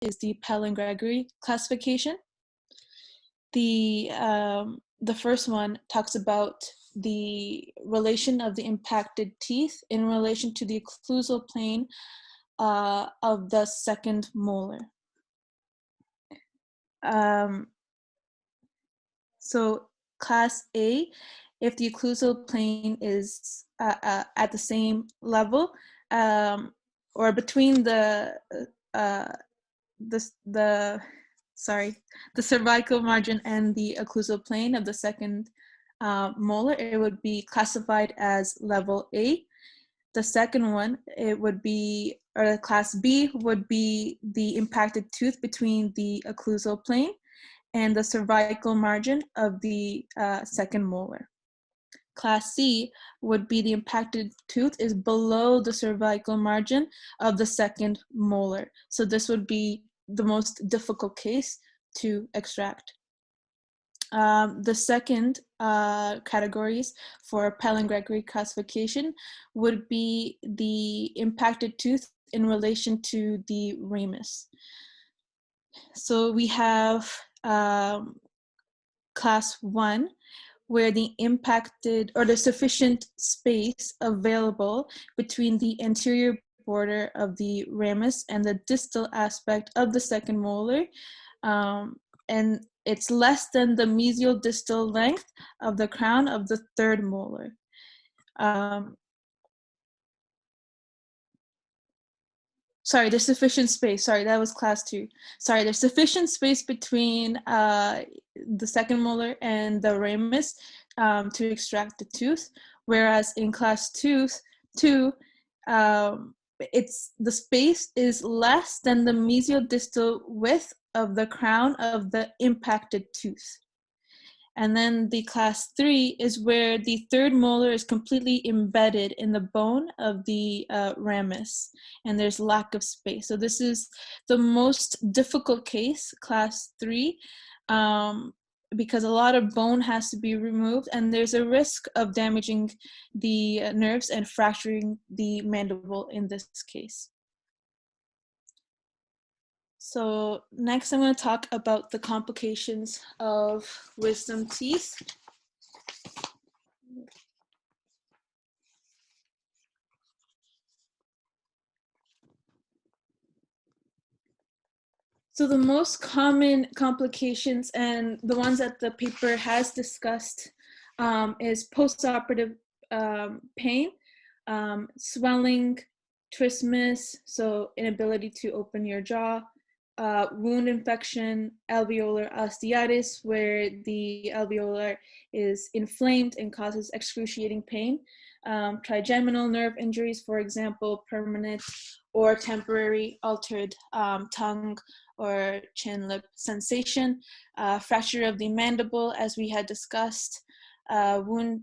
is the Pahal and Gregory classification. The first one talks about the relation of the impacted teeth in relation to the occlusal plane of the second molar. So class A, if the occlusal plane is at the same level or between the cervical margin and the occlusal plane of the second molar, it would be classified as level A. The second one, it would be, or class B would be the impacted tooth between the occlusal plane and the cervical margin of the second molar. Class C would be the impacted tooth is below the cervical margin of the second molar. So this would be the most difficult case to extract. The second categories for Pahal and Gregory classification would be the impacted tooth in relation to the ramus. So we have class 1, where the impacted or the sufficient space available between the anterior border of the ramus and the distal aspect of the second molar, and it's less than the mesial distal length of the crown of the third molar. Sorry, there's sufficient space. Sorry, that was class 2. Sorry, there's sufficient space between the second molar and the ramus to extract the tooth. Whereas in class 2, it's the space is less than the mesial distal width of the crown of the impacted tooth. And then the class 3 is where the third molar is completely embedded in the bone of the ramus, and there's lack of space. So this is the most difficult case, class 3, because a lot of bone has to be removed, and there's a risk of damaging the nerves and fracturing the mandible in this case. So next I'm going to talk about the complications of wisdom teeth. So the most common complications and the ones that the paper has discussed is postoperative pain, swelling, trismus, so inability to open your jaw, wound infection, alveolar osteitis, where the alveolar is inflamed and causes excruciating pain, trigeminal nerve injuries, for example, permanent or temporary altered tongue or chin lip sensation, fracture of the mandible, as we had discussed, wound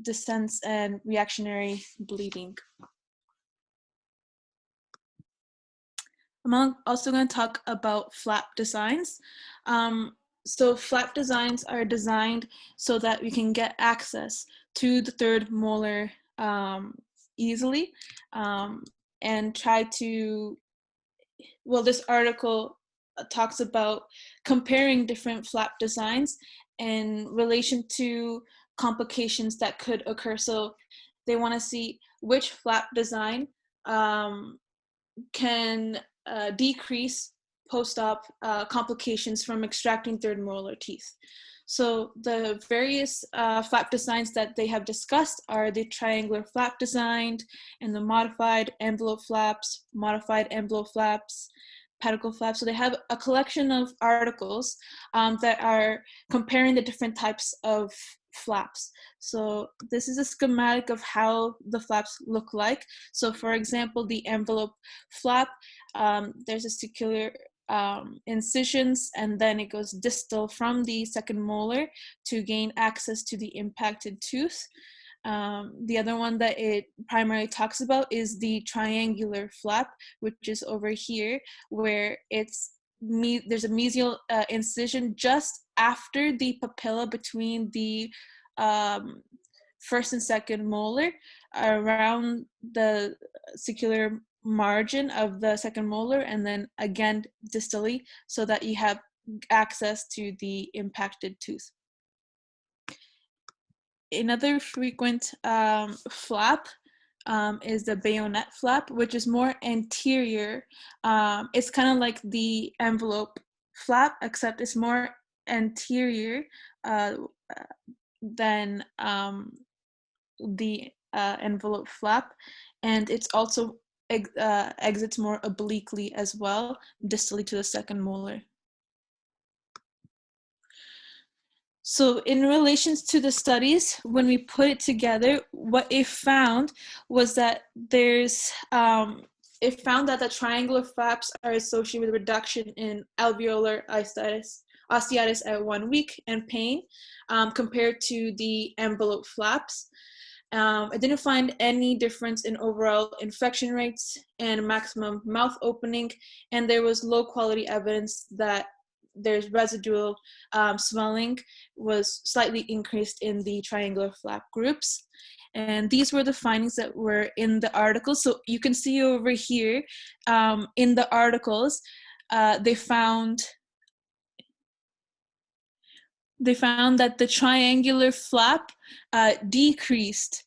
descents, and reactionary bleeding. I'm also going to talk about flap designs. So flap designs are designed so that we can get access to the third molar easily and try to, well, this article talks about comparing different flap designs in relation to complications that could occur. So they want to see which flap design can decrease post-op complications from extracting third molar teeth. So the various flap designs that they have discussed are the triangular flap design and the modified envelope flaps, pedicle flaps. So they have a collection of articles that are comparing the different types of flaps. So this is a schematic of how the flaps look like. So for example, the envelope flap, there's a circular incisions, and then it goes distal from the second molar to gain access to the impacted tooth. The other one that it primarily talks about is the triangular flap, which is over here, where there's a mesial incision just after the papilla between the first and second molar, around the circular margin of the second molar, and then again distally, so that you have access to the impacted tooth. Another frequent flap is the bayonet flap, which is more anterior. It's kind of like the envelope flap, except it's more anterior than the envelope flap, and it's also exits more obliquely as well, distally to the second molar. So in relations to the studies, when we put it together, what it found was that it found that the triangular flaps are associated with reduction in alveolar osteitis at 1 week and pain compared to the envelope flaps. I didn't find any difference in overall infection rates and maximum mouth opening, and there was low quality evidence that there's residual swelling was slightly increased in the triangular flap groups. And these were the findings that were in the articles. So you can see over here in the articles, they found that the triangular flap decreased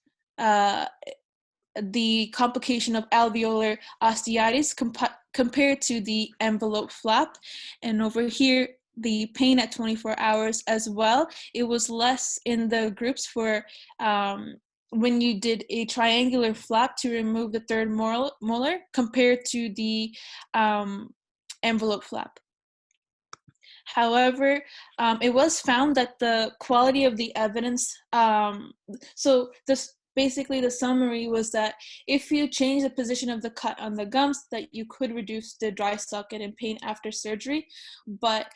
the complication of alveolar osteitis compared to the envelope flap. And over here, the pain at 24 hours as well, it was less in the groups for when you did a triangular flap to remove the third molar compared to the envelope flap. However, it was found that the quality of the evidence, basically the summary was that if you change the position of the cut on the gums, that you could reduce the dry socket and pain after surgery. But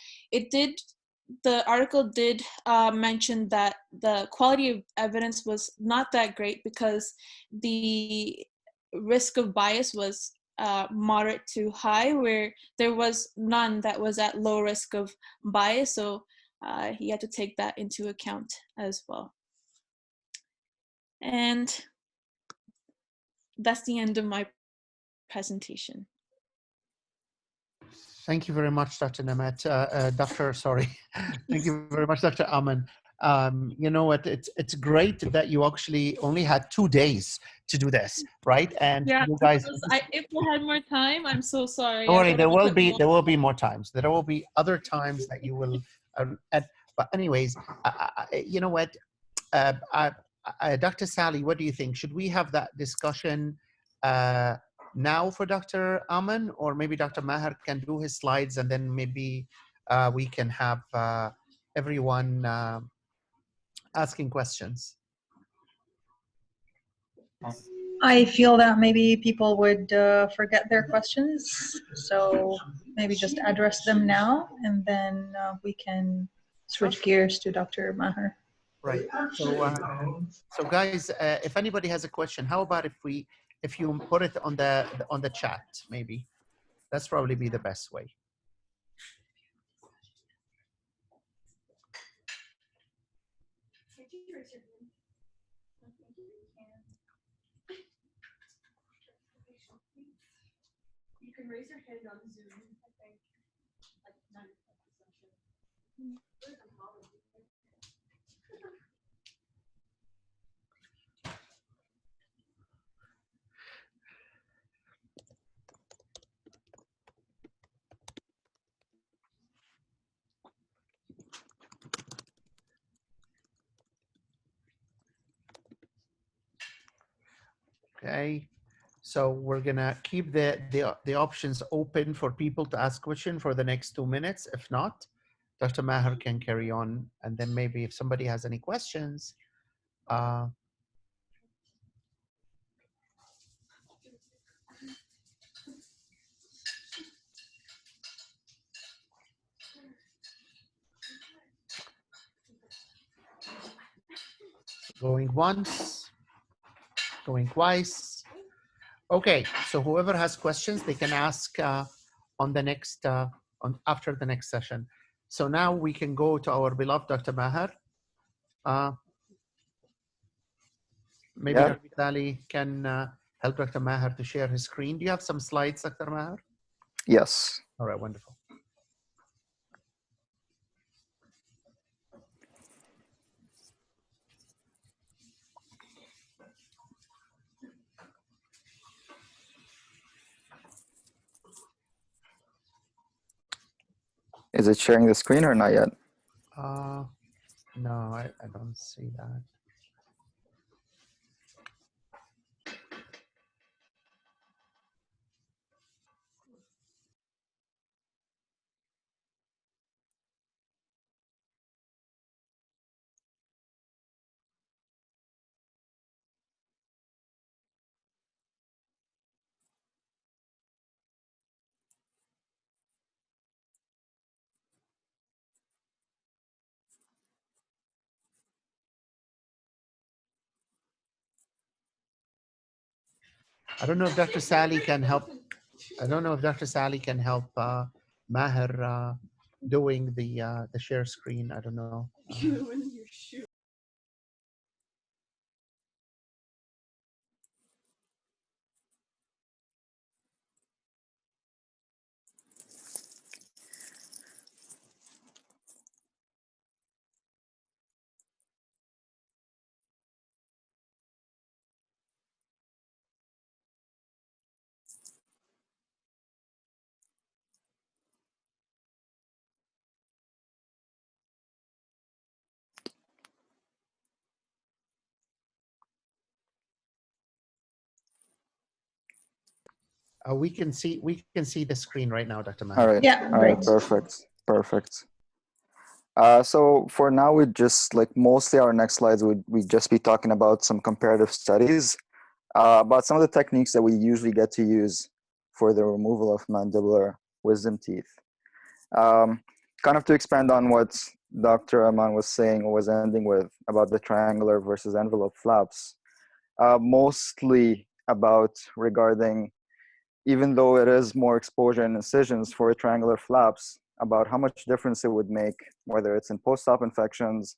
the article did mention that the quality of evidence was not that great because the risk of bias was moderate to high, where there was none that was at low risk of bias. So he had to take that into account as well. And that's the end of my presentation. Thank you very much, Dr. Namat. Thank you very much, Dr. Aman. You know what, it's great that you actually only had 2 days to do this, right? And yeah, you guys, if I had more time, I'm so sorry. Don't worry, there will be more times. There will be other times that you will. But anyways, you know what, Dr. Sally, what do you think? Should we have that discussion now for Dr. Aman, or maybe Dr. Maher can do his slides, and then maybe we can have everyone asking questions? I feel that maybe people would forget their questions, so maybe just address them now, and then we can switch gears to Dr. Maher. Right. So guys, if anybody has a question, how about if you put it on the chat, maybe that's probably be the best way. You can raise your hand on Zoom, I think, like 9 o'clock session. Okay. So we're gonna keep the options open for people to ask questions for the next 2 minutes. If not, Dr. Maher can carry on, and then maybe if somebody has any questions, going once, going twice. Okay, so whoever has questions, they can ask on the next after the next session. So now we can go to our beloved Dr. Maher. Maybe Dr. Sally can help Dr. Maher to share his screen. Do you have some slides, Dr. Maher? Yes. All right, wonderful. Is it sharing the screen or not yet? No, I don't see that. I don't know if Dr. Sally can help. I don't know if Dr. Sally can help Maher doing the share screen. I don't know. We can see the screen right now, Dr. Maher. All right. Yeah, All right. great. Perfect. Perfect. So for now, we just like mostly our next slides we just be talking about some comparative studies about some of the techniques that we usually get to use for the removal of mandibular wisdom teeth. Kind of to expand on what Dr. Aman was saying or was ending with about the triangular versus envelope flaps, mostly about regarding, even though it is more exposure and incisions for triangular flaps, about how much difference it would make, whether it's in post-op infections,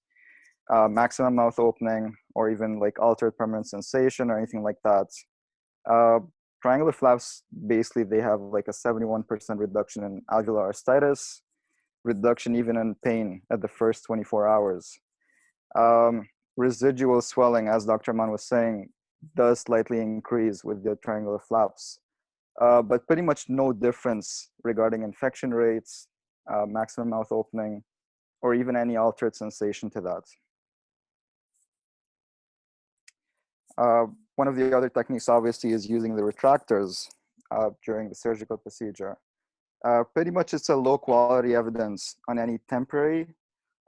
maximum mouth opening, or even like altered permanent sensation or anything like that. Uh, Triangular flaps, basically, they have like a 71% reduction in alveolar osteitis, reduction even in pain at the first 24 hours. Residual swelling, as Dr. Mann was saying, does slightly increase with the triangular flaps, but pretty much no difference regarding infection rates, maximum mouth opening, or even any altered sensation to that. One of the other techniques, obviously, is using the retractors during the surgical procedure. Pretty much it's a low quality evidence on any temporary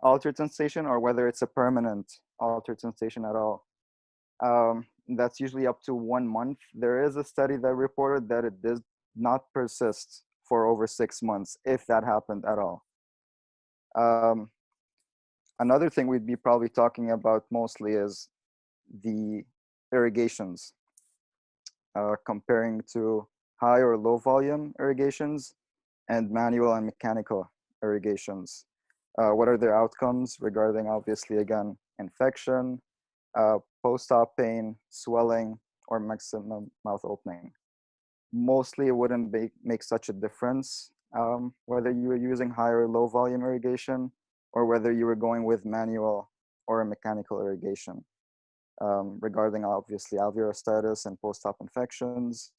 altered sensation or whether it's a permanent altered sensation at all. That's usually up to 1 month. There is a study that reported that it does not persist for over 6 months, if that happened at all. Another thing we'd be probably talking about mostly is the irrigations, comparing to high or low volume irrigations and manual and mechanical irrigations. What are their outcomes regarding, obviously, again, infection, post-op pain, swelling, or maximum mouth opening? Mostly it wouldn't make such a difference whether you were using high or low volume irrigation or whether you were going with manual or a mechanical irrigation. Regarding, obviously, alveolar status and post-op infections.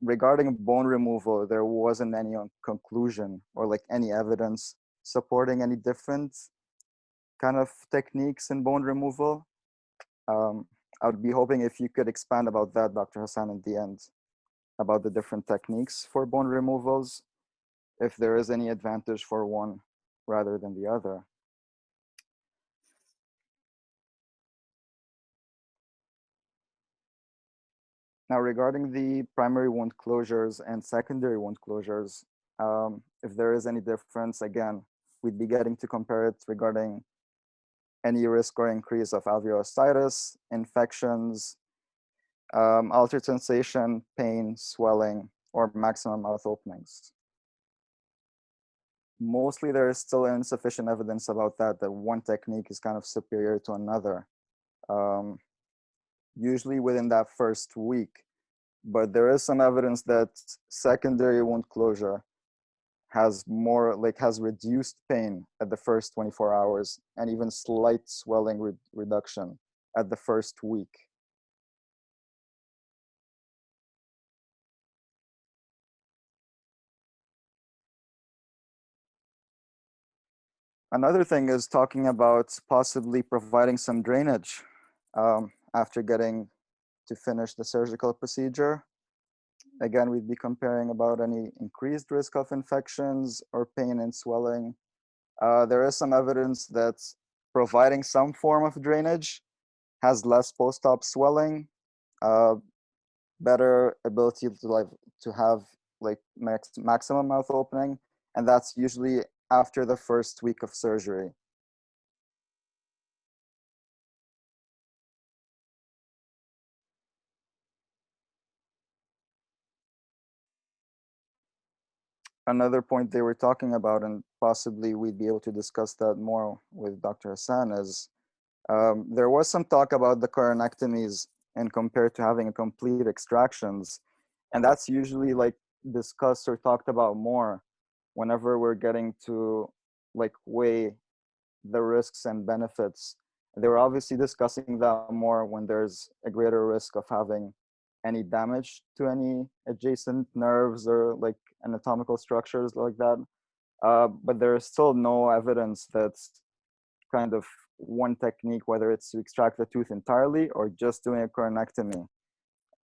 Regarding bone removal, there wasn't any conclusion or like any evidence supporting any different kind of techniques in bone removal. I would be hoping if you could expand about that, Dr. Hassan, at the end, about the different techniques for bone removals, if there is any advantage for one rather than the other. Now, regarding the primary wound closures and secondary wound closures, if there is any difference, again, we'd be getting to compare it regarding any risk or increase of alveolar osteitis, infections, altered sensation, pain, swelling, or maximum mouth openings. Mostly there is still insufficient evidence about that one technique is kind of superior to another. Usually within that first week, but there is some evidence that secondary wound closure has reduced pain at the first 24 hours and even slight swelling reduction at the first week. Another thing is talking about possibly providing some drainage after getting to finish the surgical procedure. Again, we'd be comparing about any increased risk of infections or pain and swelling. There is some evidence that providing some form of drainage has less post-op swelling, better ability to have maximum mouth opening, and that's usually after the first week of surgery. Another point they were talking about, and possibly we'd be able to discuss that more with Dr. Hassan, is there was some talk about the coronectomies and compared to having a complete extractions. And that's usually like discussed or talked about more whenever we're getting to like weigh the risks and benefits. They were obviously discussing that more when there's a greater risk of having any damage to any adjacent nerves or like anatomical structures like that. But there's still no evidence that's kind of one technique, whether it's to extract the tooth entirely or just doing a coronectomy,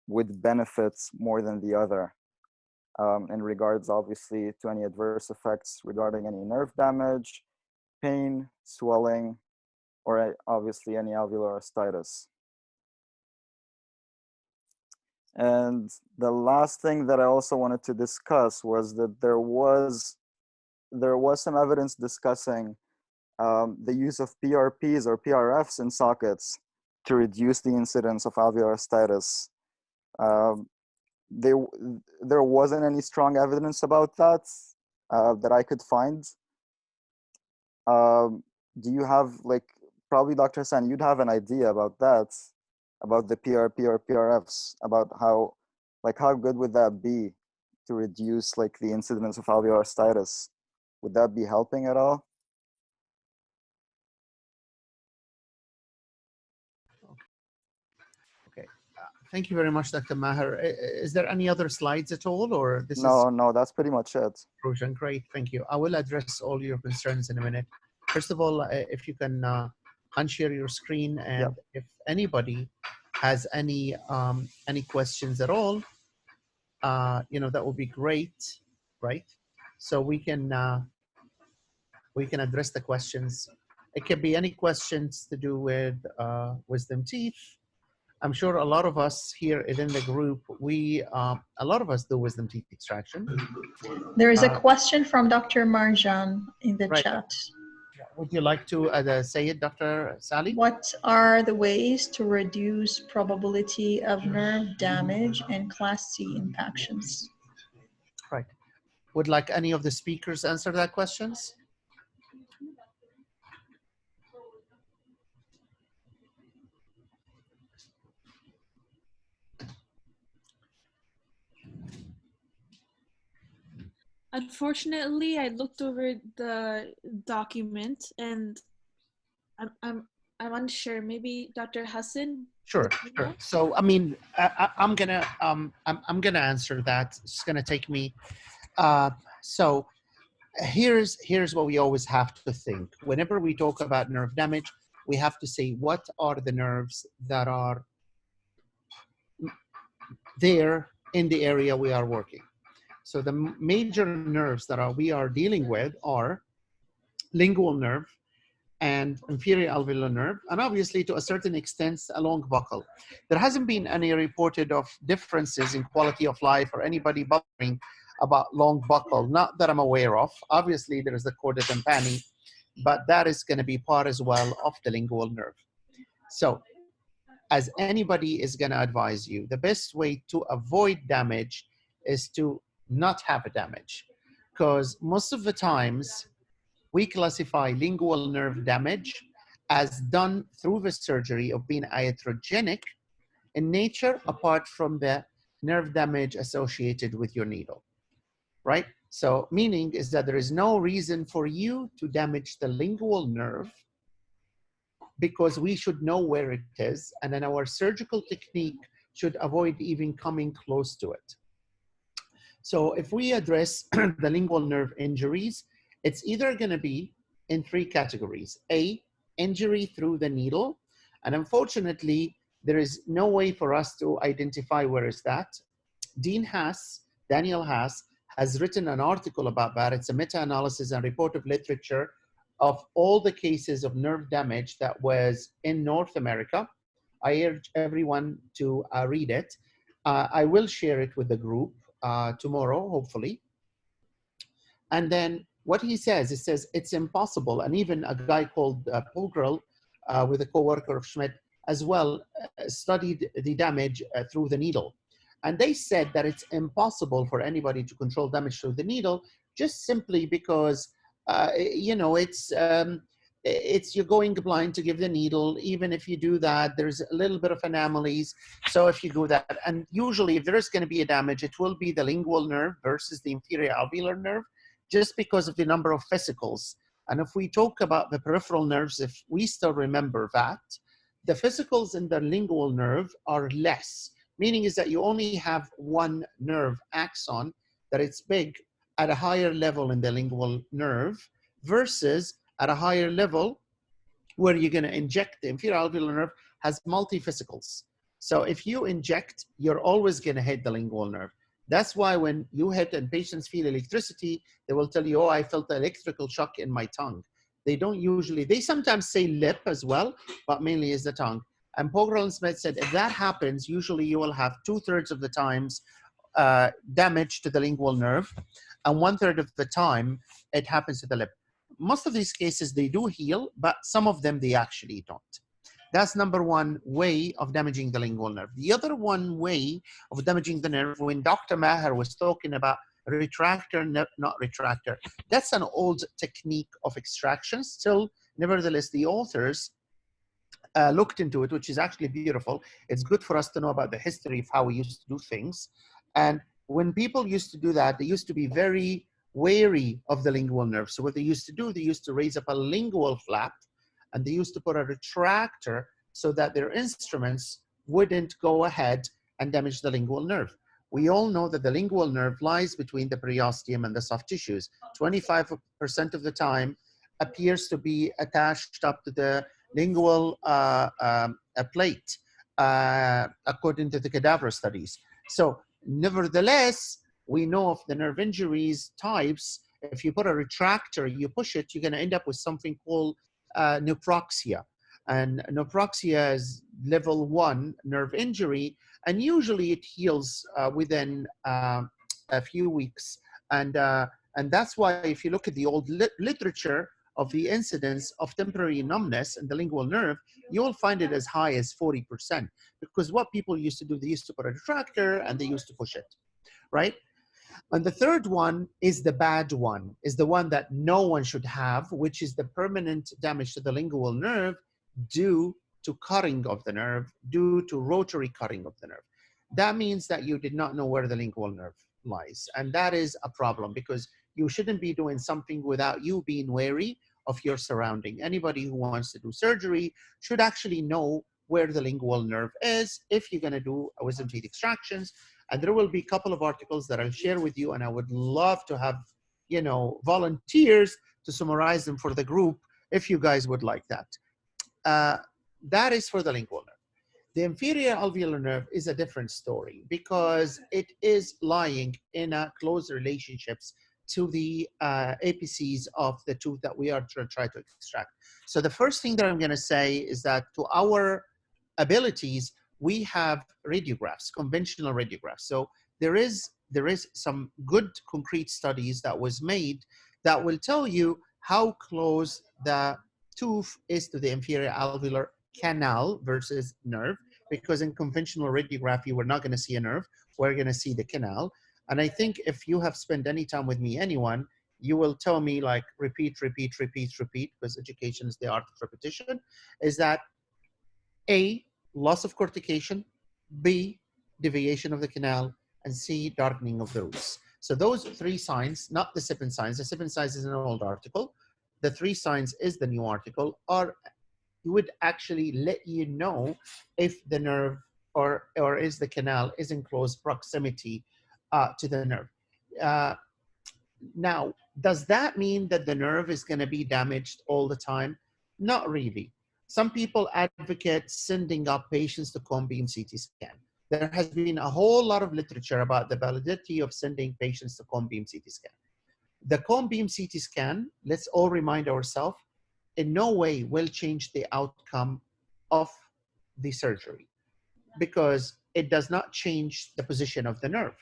would benefit more than the other. In regards, obviously, to any adverse effects regarding any nerve damage, pain, swelling, or obviously any alveolar osteitis. And the last thing that I also wanted to discuss was that there was some evidence discussing the use of PRPs or PRFs in sockets to reduce the incidence of alveolar osteitis. There wasn't any strong evidence about that that I could find. Do you have, like, probably Dr. Hassan, you'd have an idea about that, about the PRP or PRFs, about how good would that be to reduce like the incidence of alveolar osteitis? Would that be helping at all? Okay. Thank you very much, Dr. Maher. Is there any other slides at all, or this is? No, that's pretty much it. Great, thank you. I will address all your concerns in a minute. First of all, if you can unshare your screen, and Yep. if anybody has any questions at all, that would be great, right? So we can address the questions. It can be any questions to do with wisdom teeth. I'm sure a lot of us here within the group, a lot of us do wisdom teeth extraction. There is a question from Dr. Marjan in the Right. chat. Would you like to say it, Dr. Sally? What are the ways to reduce probability of nerve damage and class C impactions? Right. Would like any of the speakers answer that questions? Unfortunately, I looked over the document and I'm unsure. Maybe Dr. Hassan. Sure. So I mean, I'm gonna answer that. It's gonna take me. So here's what we always have to think. Whenever we talk about nerve damage, we have to say what are the nerves that are there in the area we are working. So the major nerves that we are dealing with are lingual nerve and inferior alveolar nerve, and obviously to a certain extent a long buccal. There hasn't been any reported of differences in quality of life or anybody bothering about long buccal, not that I'm aware of. Obviously there is the chorda tympani, but that is going to be part as well of the lingual nerve. So as anybody is going to advise you, the best way to avoid damage is to not have a damage, because most of the times we classify lingual nerve damage as done through the surgery of being iatrogenic in nature, apart from the nerve damage associated with your needle, right? So meaning is that there is no reason for you to damage the lingual nerve, because we should know where it is, and then our surgical technique should avoid even coming close to it. So if we address the lingual nerve injuries, it's either going to be in three categories. A, injury through the needle. And unfortunately, there is no way for us to identify where is that. Daniel Haas, has written an article about that. It's a meta-analysis and report of literature of all the cases of nerve damage that was in North America. I urge everyone to read it. I will share it with the group tomorrow, hopefully. And then what he says, it says it's impossible. And even a guy called Pogral, with a coworker of Schmidt as well, studied the damage through the needle. And they said that it's impossible for anybody to control damage through the needle, just simply because, you know, it's you're going blind to give the needle. Even if you do that, there's a little bit of anomalies. So if you do that, and usually if there is going to be a damage, it will be the lingual nerve versus the inferior alveolar nerve, just because of the number of vesicles. And if we talk about the peripheral nerves, if we still remember that, the vesicles in the lingual nerve are less, meaning is that you only have one nerve axon, that it's big at a higher level in the lingual nerve versus at a higher level where you're going to inject. The inferior alveolar nerve has multi-vesicles. So if you inject, you're always going to hit the lingual nerve. That's why when you hit and patients feel electricity, they will tell you, oh, I felt the electrical shock in my tongue. They don't usually, they sometimes say lip as well, but mainly is the tongue. And Pogral and Smith said, if that happens, usually you will have 2/3 of the times damage to the lingual nerve, and 1/3 of the time it happens to the lip. Most of these cases, they do heal, but some of them, they actually don't. That's number one way of damaging the lingual nerve. The other one way of damaging the nerve, when Dr. Maher was talking about retractor, not retractor, that's an old technique of extraction. Still, nevertheless, the authors looked into it, which is actually beautiful. It's good for us to know about the history of how we used to do things. And when people used to do that, they used to be very wary of the lingual nerve. So what they used to do, they used to raise up a lingual flap, and they used to put a retractor so that their instruments wouldn't go ahead and damage the lingual nerve. We all know that the lingual nerve lies between the periosteum and the soft tissues. 25% of the time appears to be attached up to the lingual plate, according to the cadaver studies. So nevertheless, we know of the nerve injuries types. If you put a retractor, you push it, you're going to end up with something called neoproxia. And neoproxia is level 1 nerve injury, and usually it heals within a few weeks. And that's why if you look at the old literature of the incidence of temporary numbness in the lingual nerve, you'll find it as high as 40%. Because what people used to do, they used to put a retractor and they used to push it, right? And the third one is the bad one, is the one that no one should have, which is the permanent damage to the lingual nerve due to cutting of the nerve, due to rotary cutting of the nerve. That means that you did not know where the lingual nerve lies. And that is a problem, because you shouldn't be doing something without you being wary of your surrounding. Anybody who wants to do surgery should actually know where the lingual nerve is if you're going to do a wisdom teeth extractions. And there will be a couple of articles that I'll share with you, and I would love to have, you know, volunteers to summarize them for the group if you guys would like that. That is for the lingual nerve. The inferior alveolar nerve is a different story, because it is lying in a close relationships to the apices of the tooth that we are trying to extract. So the first thing that I'm going to say is that to our abilities, we have radiographs, conventional radiographs. So there is some good concrete studies that was made that will tell you how close the tooth is to the inferior alveolar canal versus nerve, because in conventional radiography, we're not going to see a nerve, we're going to see the canal. And I think if you have spent any time with me, anyone, you will tell me, like, repeat, repeat, repeat, repeat, because education is the art of repetition, is that A, loss of cortication, B, deviation of the canal, and C, darkening of the roots. So those 3 signs, not the Sippen signs. The Sippen signs is an old article. The 3 signs is the new article, or would actually let you know if the nerve or is the canal is in close proximity to the nerve. Now, does that mean that the nerve is going to be damaged all the time? Not really. Some people advocate sending up patients to cone beam CT scan. There has been a whole lot of literature about the validity of sending patients to cone beam CT scan. The cone beam CT scan, let's all remind ourselves, in no way will change the outcome of the surgery because it does not change the position of the nerve.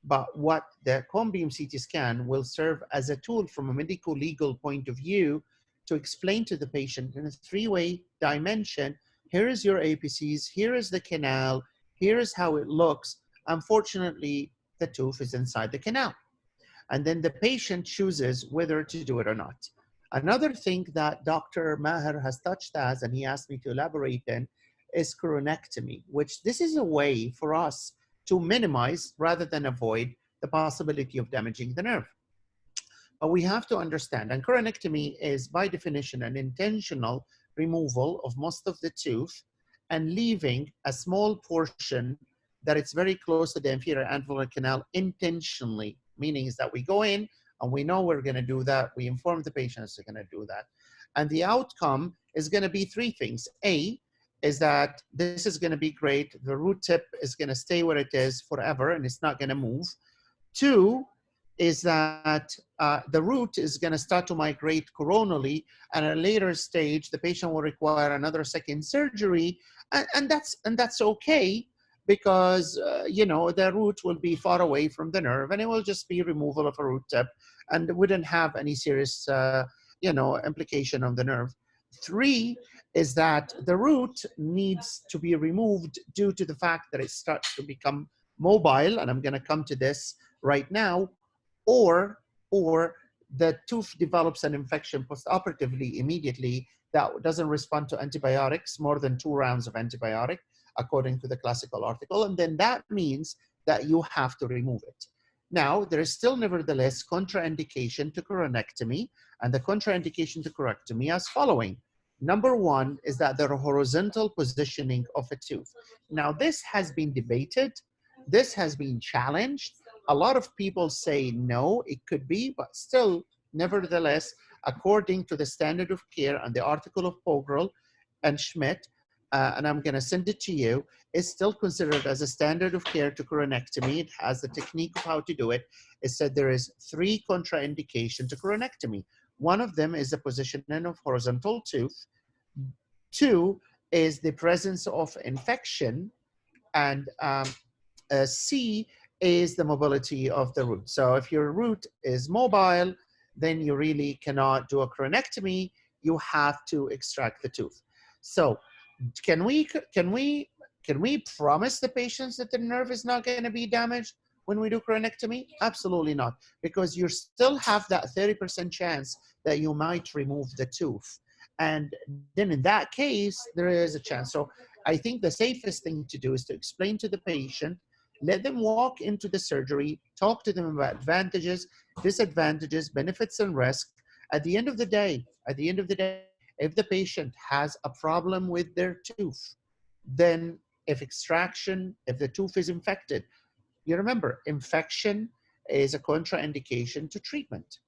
But what the cone beam CT scan will serve as a tool from a medical legal point of view to explain to the patient in a 3-way dimension, here is your apices, here is the canal, here is how it looks. Unfortunately, the tooth is inside the canal. And then the patient chooses whether to do it or not. Another thing that Dr. Maher has touched as, and he asked me to elaborate in, is coronectomy, which this is a way for us to minimize rather than avoid the possibility of damaging the nerve. But we have to understand, and coronectomy is by definition an intentional removal of most of the tooth and leaving a small portion that it's very close to the inferior alveolar canal intentionally, meaning is that we go in and we know we're going to do that. We inform the patients we're going to do that. And the outcome is going to be 3 things. A, is that this is going to be great. The root tip is going to stay where it is forever and it's not going to move. 2 is that the root is going to start to migrate coronally, and at a later stage, the patient will require another second surgery, and that's okay because you know, the root will be far away from the nerve, and it will just be removal of a root tip, and it wouldn't have any serious you know, implication on the nerve. 3 is that the root needs to be removed due to the fact that it starts to become mobile, and I'm going to come to this right now, or the tooth develops an infection postoperatively immediately that doesn't respond to antibiotics, more than 2 rounds of antibiotic, according to the classical article, and then that means that you have to remove it. Now, there is still nevertheless contraindication to coronectomy, and the contraindication to coronectomy is following. Number 1 is that the horizontal positioning of a tooth. Now, this has been debated, this has been challenged. A lot of people say no, it could be, but still, nevertheless, according to the standard of care and the article of Pogrel and Schmidt, and I'm going to send it to you, is still considered as a standard of care to coronectomy. It has the technique of how to do it. It said there is 3 contraindications to coronectomy. One of them is the positioning of horizontal tooth. 2 is the presence of infection, and C is the mobility of the root. So if your root is mobile, then you really cannot do a coronectomy. You have to extract the tooth. So can we promise the patients that the nerve is not going to be damaged when we do coronectomy? Absolutely not, because you still have that 30% chance that you might remove the tooth. And then in that case, there is a chance. So I think the safest thing to do is to explain to the patient, let them walk into the surgery, talk to them about advantages, disadvantages, benefits, and risk. At the end of the day, if the patient has a problem with their tooth, then if the tooth is infected, you remember, infection is a contraindication to treatment.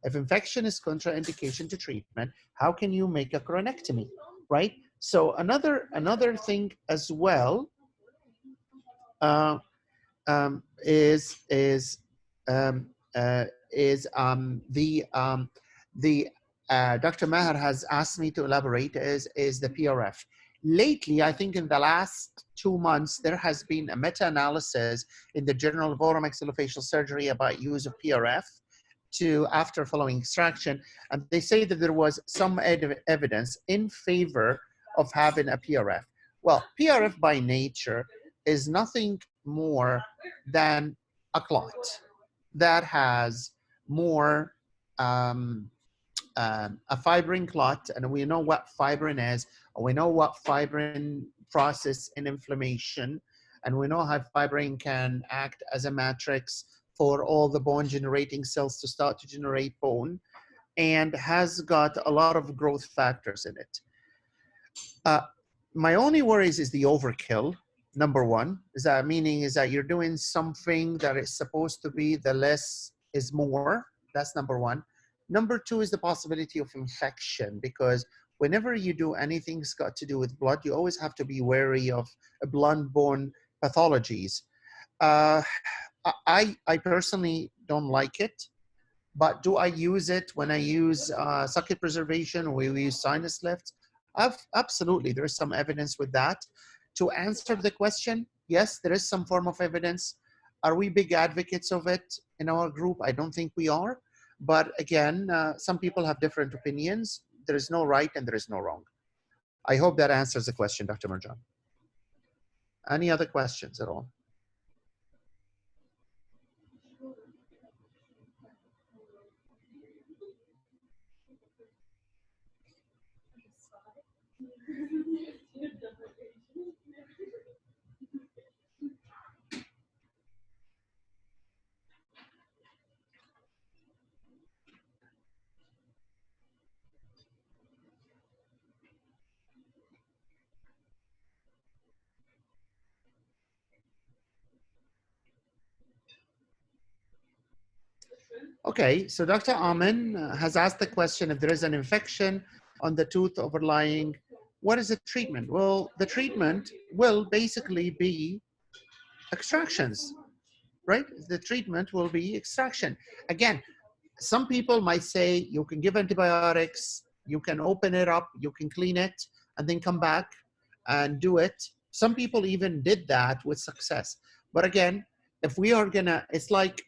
If infection is contraindication to treatment, how can you make a coronectomy, right? So another thing as well Dr. Maher has asked me to elaborate is the PRF. Lately, I think in the last 2 months, there has been a meta-analysis in the Journal of Oromaxillofacial Surgery about use of PRF after following extraction, and they say that there was some evidence in favor of having a PRF. Well, PRF by nature is nothing more than a clot that has more a fibrin clot, and we know what fibrin is, and we know what fibrin process in inflammation, And we know how fibrin can act as a matrix for all the bone generating cells to start to generate bone, and has got a lot of growth factors in it. My only worries is the overkill. Number one, is that meaning is that you're doing something that is supposed to be the less is more. That's number one. Number two is the possibility of infection, because whenever you do anything that's got to do with blood, you always have to be wary of blunt-borne pathologies. I personally don't like it, but do I use it when I use socket preservation, or we use sinus lifts? Absolutely, there is some evidence with that. To answer the question, yes, there is some form of evidence. Are we big advocates of it in our group? I don't think we are. But again, some people have different opinions. There is no right and there is no wrong. I hope that answers the question, Dr. Marjan. Any other questions at all? Okay, so Dr. Aman has asked the question, if there is an infection on the tooth overlying, what is the treatment? Well, the treatment will basically be extractions, right? The treatment will be extraction. Again, some people might say you can give antibiotics, you can open it up, you can clean it, and then come back and do it. Some people even did that with success. But again, if we are gonna, it's like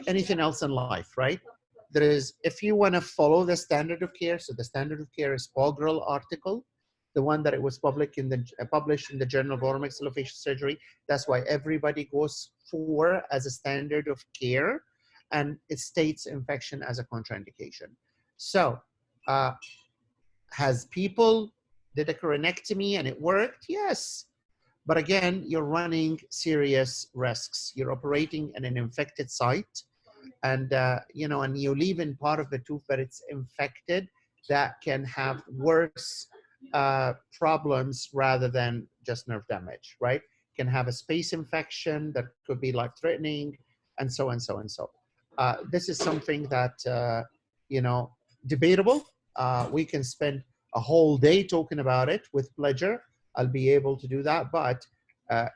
anything else in life, right? There is, if you wanna follow the standard of care, so the standard of care is Pogral article, the one that it was published in the Journal of Oral Maxillofacial Surgery. That's why everybody goes for as a standard of care, and it states infection as a contraindication. So, has people did a coronectomy and it worked? Yes. But again, you're running serious risks. You're operating in an infected site, and you know, and you leave in part of the tooth that it's infected, that can have worse problems rather than just nerve damage, right? Can have a space infection that could be life-threatening, and so and so and so. This is something that you know, debatable. We can spend a whole day talking about it with pleasure. I'll be able to do that, but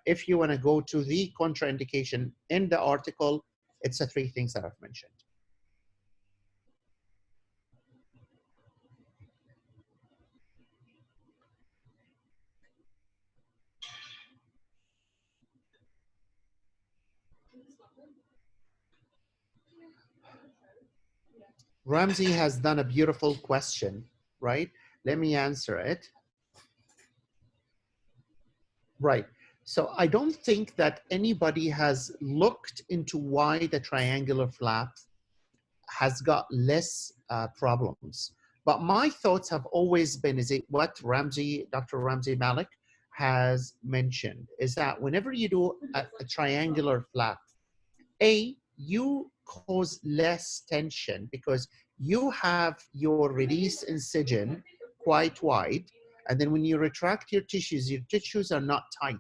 if you want to go to the contraindication in the article, it's the three things that I've mentioned. Ramsey has done a beautiful question, right? Let me answer it. Right. So I don't think that anybody has looked into why the triangular flap has got less problems. But my thoughts have always been, is it what Dr. Ramsey Malik has mentioned, is that whenever you do a triangular flap, you cause less tension because you have your release incision quite wide, and then when you retract your tissues are not tight.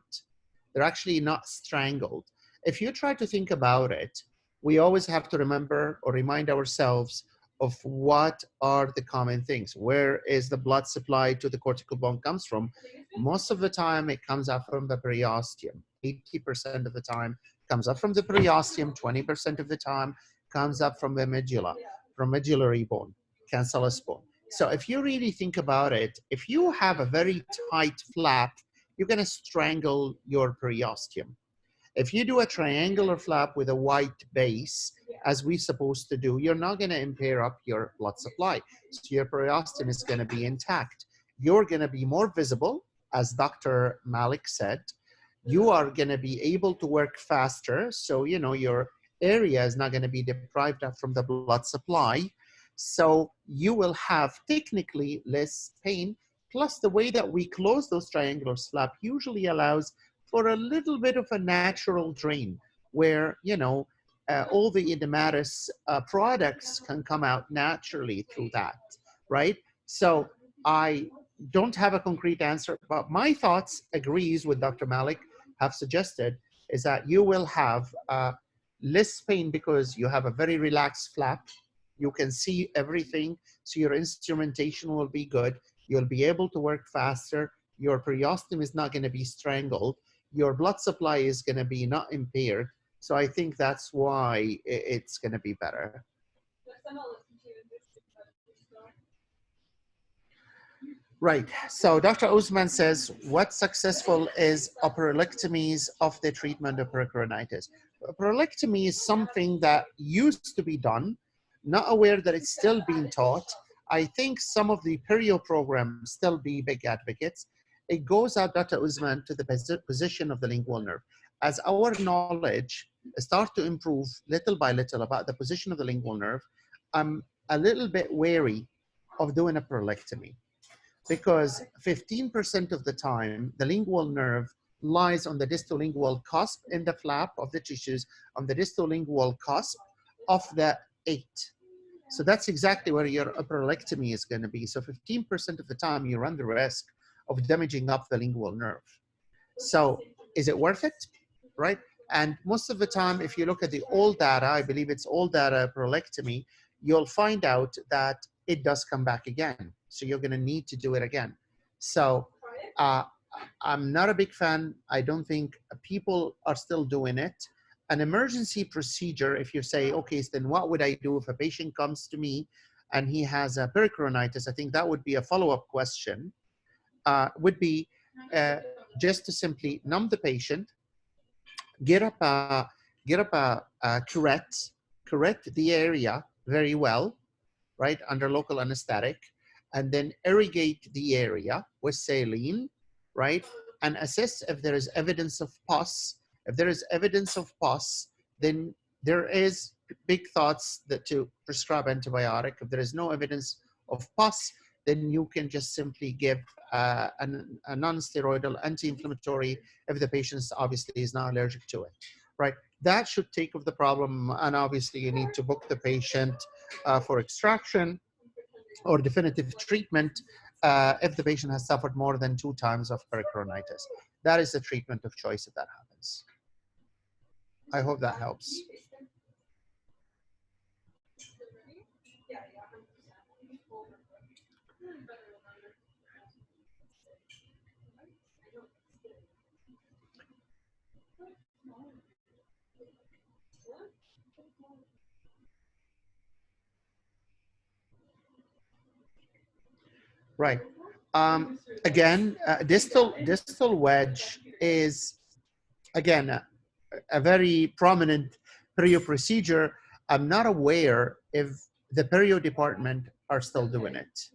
They're actually not strangled. If you try to think about it, we always have to remember or remind ourselves of what are the common things. Where is the blood supply to the cortical bone comes from? Most of the time, it comes out from the periosteum. 80% of the time comes up from the periosteum, 20% of the time comes up from the medulla, from medullary bone, cancellous bone. So if you really think about it, if you have a very tight flap, you're going to strangle your periosteum. If you do a triangular flap with a white base, as we're supposed to do, you're not going to impair up your blood supply. So your periosteum is going to be intact. You're going to be more visible, as Dr. Malik said. You are going to be able to work faster. So, you know, your area is not going to be deprived of from the blood supply. So you will have technically less pain. Plus, the way that we close those triangular flap usually allows for a little bit of a natural drain where, you know, all the edematous products can come out naturally through that, right? So I don't have a concrete answer, but my thoughts agrees with Dr. Malik have suggested is that you will have less pain because you have a very relaxed flap. You can see everything, so your instrumentation will be good. You'll be able to work faster. Your periosteum is not going to be strangled. Your blood supply is going to be not impaired. So I think that's why it's going to be better. Right. So Dr. Usman says, what successful is operolectomies of the treatment of pericoronitis? Operolectomy is something that used to be done, not aware that it's still being taught. I think some of the perio programs still be big advocates. It goes out, Dr. Usman, to the position of the lingual nerve. As our knowledge starts to improve little by little about the position of the lingual nerve, I'm a little bit wary of doing a operolectomy, because 15% of the time, the lingual nerve lies on the distal lingual cusp in the flap of the tissues, on the distal lingual cusp of the 8. So that's exactly where your operolectomy is going to be. So 15% of the time, you run the risk of damaging up the lingual nerve. So is it worth it, right? And most of the time, if you look at the old data, I believe it's old data operolectomy, you'll find out that it does come back again. So you're going to need to do it again. So I'm not a big fan. I don't think people are still doing it. An emergency procedure, if you say, okay, so then what would I do if a patient comes to me and he has a pericoronitis? I think that would be a follow-up question, would be just to simply numb the patient, get up a correct the area very well, right, under local anesthetic, and then irrigate the area with saline, right, and assess if there is evidence of pus. If there is evidence of pus, then there is big thoughts that to prescribe antibiotic. If there is no evidence of pus, then you can just simply give a non-steroidal anti-inflammatory if the patient obviously is not allergic to it, right? That should take off the problem, and obviously you need to book the patient for extraction or definitive treatment if the patient has suffered more than 2 times of pericoronitis. That is the treatment of choice if that happens. I hope that helps. Right. Again, distal wedge is, again, a very prominent perio procedure. I'm not aware if the perio department are still doing it.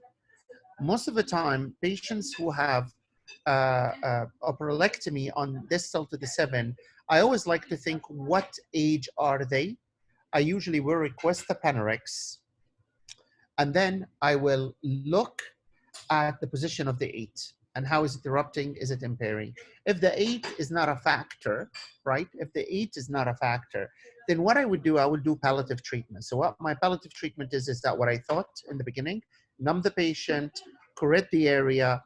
Most of the time, patients who have operolectomy on distal to the 7, I always like to think, what age are they? I usually will request the Panorex, and then I will look at the position of the 8 and how is it erupting, is it impairing. If the 8 is not a factor, right? If the 8 is not a factor, then what I would do, I would do palliative treatment. So what my palliative treatment is that what I thought in the beginning: numb the patient, correct the area,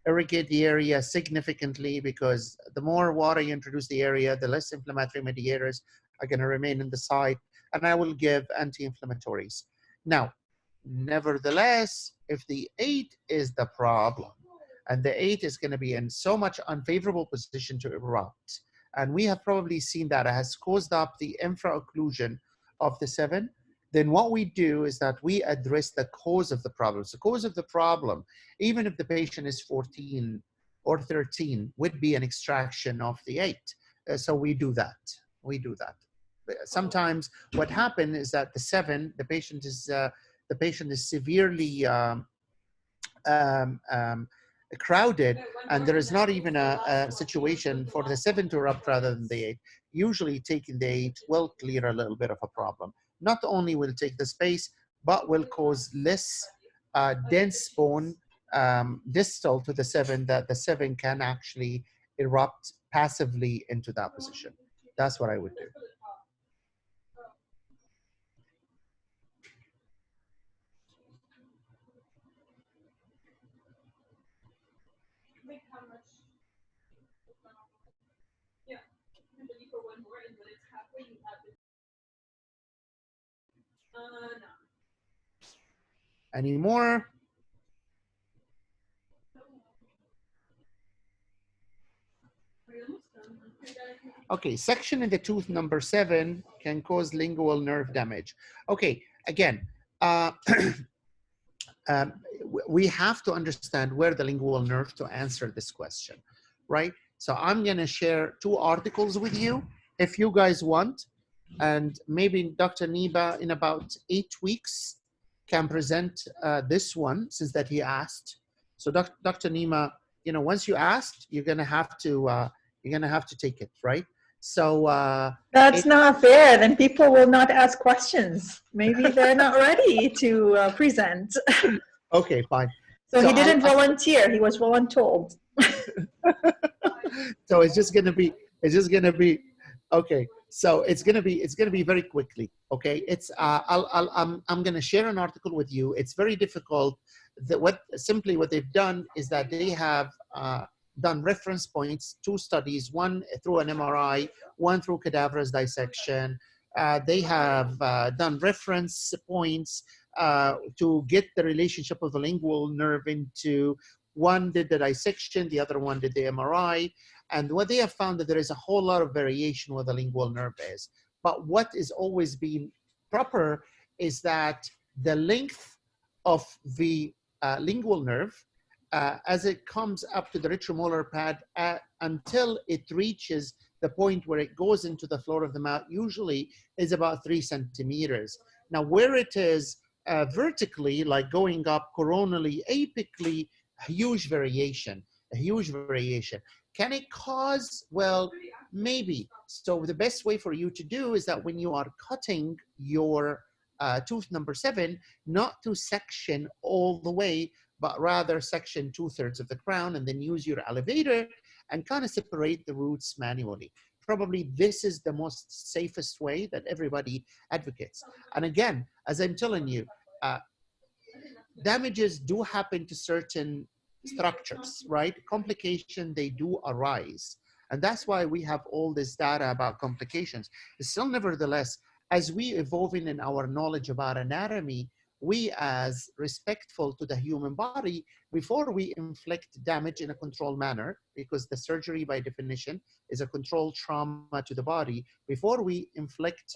irrigate the area significantly, because the more water you introduce the area, the less inflammatory mediators are going to remain in the site, and I will give anti-inflammatories. Now, nevertheless, if the 8 is the problem, and the 8 is going to be in so much unfavorable position to erupt, and we have probably seen that it has caused up the infraocclusion of the 7, then what we do is that we address the cause of the problem. So the cause of the problem, even if the patient is 14 or 13, would be an extraction of the 8. So we do that. We do that. Sometimes what happens is that the 7, the patient is severely crowded, and there is not even a situation for the 7 to erupt rather than the 8. Usually taking the 8 will clear a little bit of a problem. Not only will take the space, but will cause less dense bone distal to the 7, that the 7 can actually erupt passively into that position. That's what I would do. Any more? Okay, section in the tooth number 7 can cause lingual nerve damage. Okay, again, we have to understand where the lingual nerve to answer this question, right? So I'm gonna share 2 articles with you if you guys want, and maybe Dr. Niba in about 8 weeks can present this one since that he asked. So Dr. Nima, you know, once you asked, you're gonna have to take it, right? So that's not fair. Then people will not ask questions. Maybe they're not ready to present. Okay, fine. So he didn't volunteer. He was voluntold. So it's just gonna be okay. So it's gonna be very quickly. Okay, it's I'm gonna share an article with you. It's very difficult. What they've done is that they have done reference points, 2 studies, one through an MRI, one through cadaverous dissection. They have done reference points to get the relationship of the lingual nerve into. One did the dissection, the other one did the MRI. And what they have found that there is a whole lot of variation where the lingual nerve is. But what is always been proper is that the length of the lingual nerve as it comes up to the retromolar pad until it reaches the point where it goes into the floor of the mouth usually is about 3 centimeters. Now where it is vertically, like going up coronally, apically, a huge variation. Can it cause? Well, maybe. So the best way for you to do is that when you are cutting your tooth number 7, not to section all the way, but rather section 2/3 of the crown and then use your elevator and kind of separate the roots manually. Probably this is the most safest way that everybody advocates. And again, as I'm telling you, damages do happen to certain structures, right? Complication, they do arise. And that's why we have all this data about complications. Still, nevertheless, as we evolving in our knowledge about anatomy, we as respectful to the human body, before we inflict damage in a controlled manner, because the surgery by definition is a controlled trauma to the body, before we inflict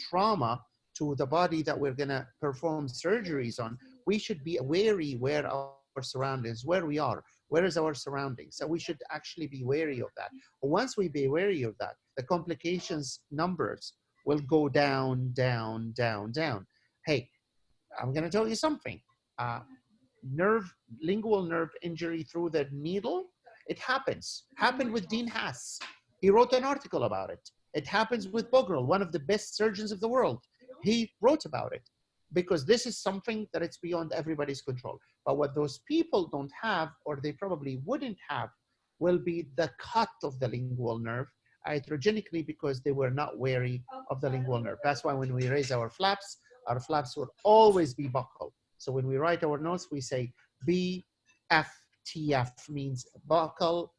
trauma to the body that we're gonna perform surgeries on, we should be wary where our surroundings, where we are, where is our surroundings. So we should actually be wary of that. Once we be wary of that, the complications numbers will go down, down, down, down. Hey, I'm gonna tell you something. Lingual nerve injury through the needle, it happens. Happened with Dean Haas. He wrote an article about it. It happens with Bogrel, one of the best surgeons of the world. He wrote about it because this is something that it's beyond everybody's control. But what those people don't have, or they probably wouldn't have, will be the cut of the lingual nerve iatrogenically because they were not wary of the lingual nerve. That's why when we raise our flaps will always be buccal. So when we write our notes, we say BFTF, means buccal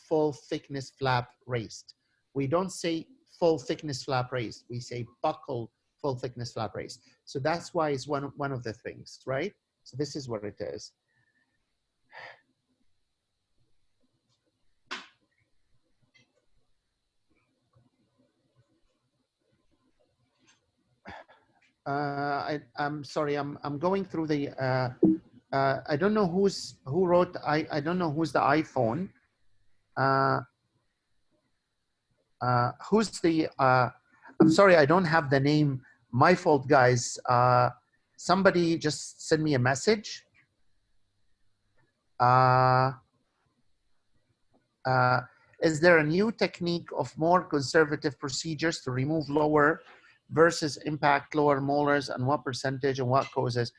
full thickness flap raised. We don't say full thickness flap raised. We say buccal full thickness flap raised. So that's why it's one of the things, right? So this is what it is. I'm sorry, I'm going through the, I don't know who wrote, I don't know who's the iPhone. Who's the, I'm sorry, I don't have the name. My fault, guys. Somebody just send me a message. Is there a new technique of more conservative procedures to remove lower versus impact lower molars, and what percentage and what causes?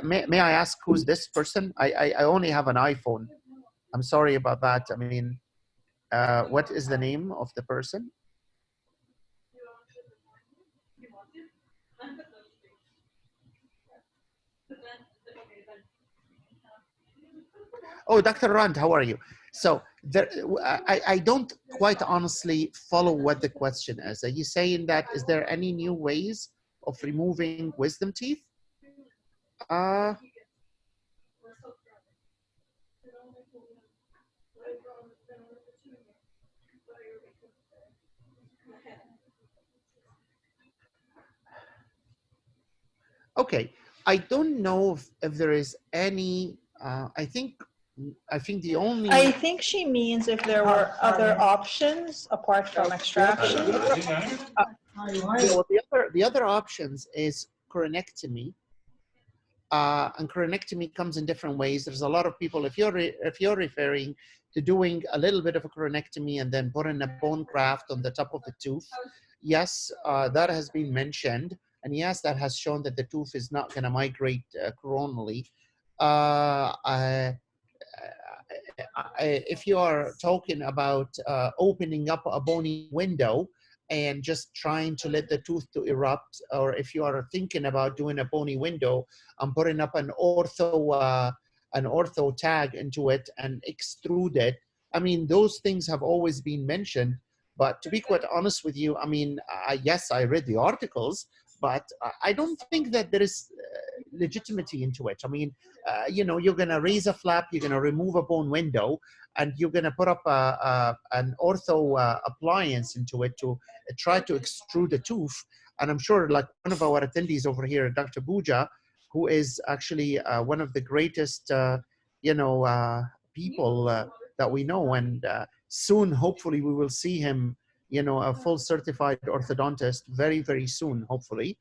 May I ask who's this person? I only have an iPhone. I'm sorry about that. I mean, What is the name of the person? Oh, Dr. Rand, how are you? So there, I don't quite honestly follow what the question is. Are you saying that, is there any new ways of removing wisdom teeth? Okay, I don't know if there is any, I think the only... I think she means if there were other options apart from extraction. Well, the other options is coronectomy. And coronectomy comes in different ways. There's a lot of people, if you're referring to doing a little bit of a coronectomy and then putting a bone graft on the top of the tooth, yes, that has been mentioned. And yes, that has shown that the tooth is not going to migrate coronally. If you are talking about opening up a bony window and just trying to let the tooth to erupt, or if you are thinking about doing a bony window and putting up an ortho tag into it and extrude it, I mean, those things have always been mentioned. But to be quite honest with you, I mean, yes, I read the articles, but I don't think that there is legitimacy into it. I mean, you know, you're going to raise a flap, you're going to remove a bone window, and you're going to put up an ortho appliance into it to try to extrude a tooth. And I'm sure, like one of our attendees over here, Dr. Buja, who is actually one of the greatest, you know, people that we know, and soon, hopefully, we will see him, you know, a full certified orthodontist very, very soon, hopefully,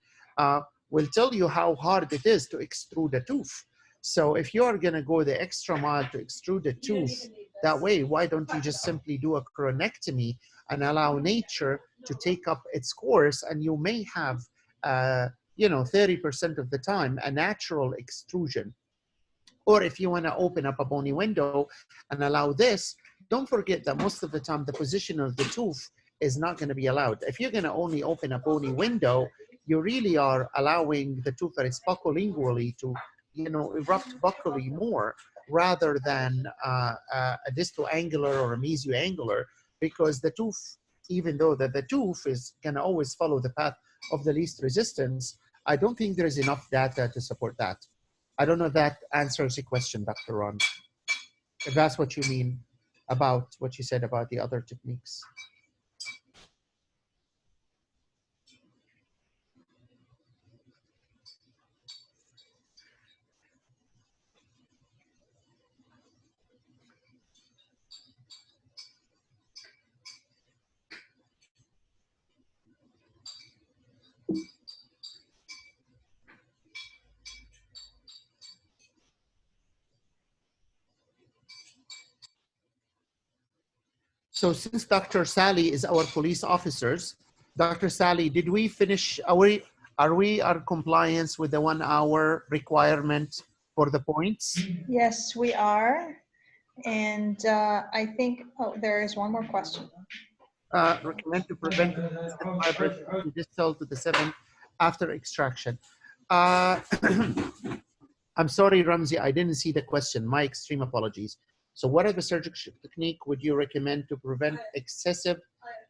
will tell you how hard it is to extrude a tooth. So if you're going to go the extra mile to extrude a tooth that way, why don't you just simply do a coronectomy and allow nature to take up its course, and you may have, you know, 30% of the time a natural extrusion. Or if you want to open up a bony window and allow this, don't forget that most of the time the position of the tooth is not going to be allowed. If you're going to only open a bony window, you really are allowing the tooth that is buccolingually to, you know, erupt buccally more rather than a distoangular or a mesioangular, because the tooth, even though the tooth is going to always follow the path of the least resistance, I don't think there's enough data to support that. I don't know if that answers your question, Dr. Ron, if that's what you mean about what you said about the other techniques. So since Dr. Sally is our police officers, Dr. Sally, did we finish, are we in compliance with the 1 hour requirement for the points? Yes, we are. And I think, oh, there is one more question. Recommend to prevent fibrous distal to the 7th after extraction. I'm sorry, Ramzi, I didn't see the question. My extreme apologies. So what are the surgical technique would you recommend to prevent excessive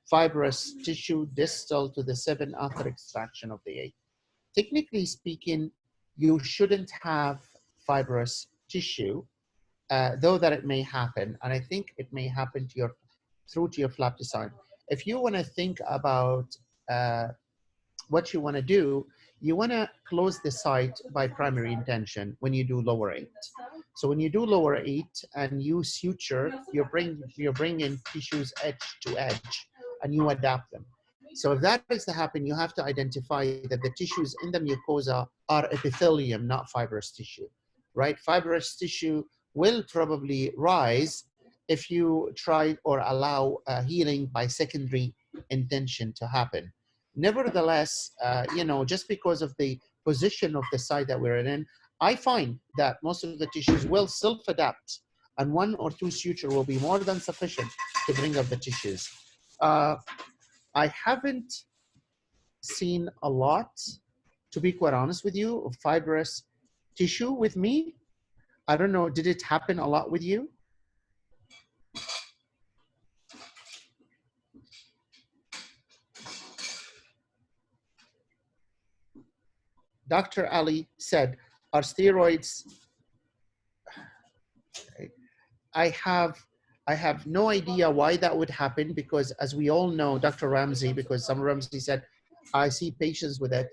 fibrous tissue distal to the 7th after extraction of the 8th? Technically speaking, you shouldn't have fibrous tissue, though that it may happen. And I think it may happen to your, through to your flap design. If you want to think about what you want to do, you want to close the site by primary intention when you do lower 8. So when you do lower 8 and you suture, you're bringing tissues edge to edge and you adapt them. So if that is to happen, you have to identify that the tissues in the mucosa are epithelium, not fibrous tissue, right? Fibrous tissue will probably rise if you try or allow healing by secondary intention to happen. Nevertheless, you know, just because of the position of the site that we're in, I find that most of the tissues will self-adapt and 1 or 2 suture will be more than sufficient to bring up the tissues. I haven't seen a lot, to be quite honest with you, of fibrous tissue with me. I don't know, did it happen a lot with you? Dr. Ali said, are steroids, I have no idea why that would happen, because as we all know, Dr. Ramsey, because some Ramsey said, I see patients with it.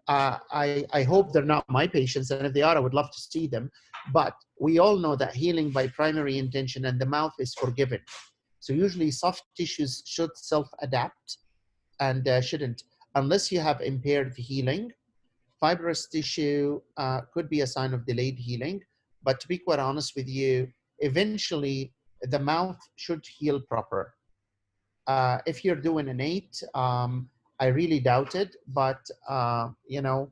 I hope they're not my patients, and if they are, I would love to see them. But we all know that healing by primary intention and the mouth is forgiven. So usually soft tissues should self-adapt and shouldn't, unless you have impaired healing. Fibrous tissue could be a sign of delayed healing, but to be quite honest with you, eventually the mouth should heal proper. If you're doing an 8, I really doubt it, but you know,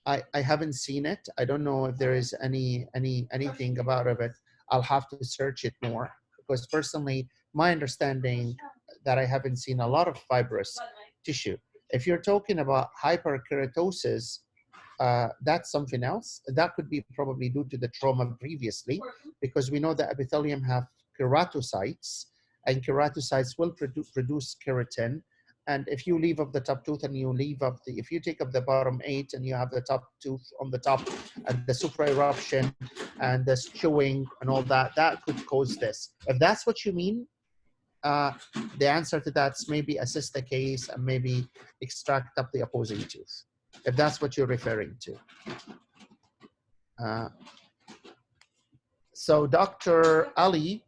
I haven't seen it. I don't know if there is anything about it. I'll have to search it more, because personally, my understanding that I haven't seen a lot of fibrous tissue. If you're talking about hyperkeratosis, that's something else. That could be probably due to the trauma previously, because we know that epithelium have keratocytes, and keratocytes will produce keratin. And if you leave up the top tooth and you leave up the, if you take up the bottom 8 and you have the top tooth on the top and the supra-eruption and the chewing and all that, that could cause this. If that's what you mean, the answer to that's maybe assess the case and maybe extract up the opposing tooth, if that's what you're referring to. So Dr. Ali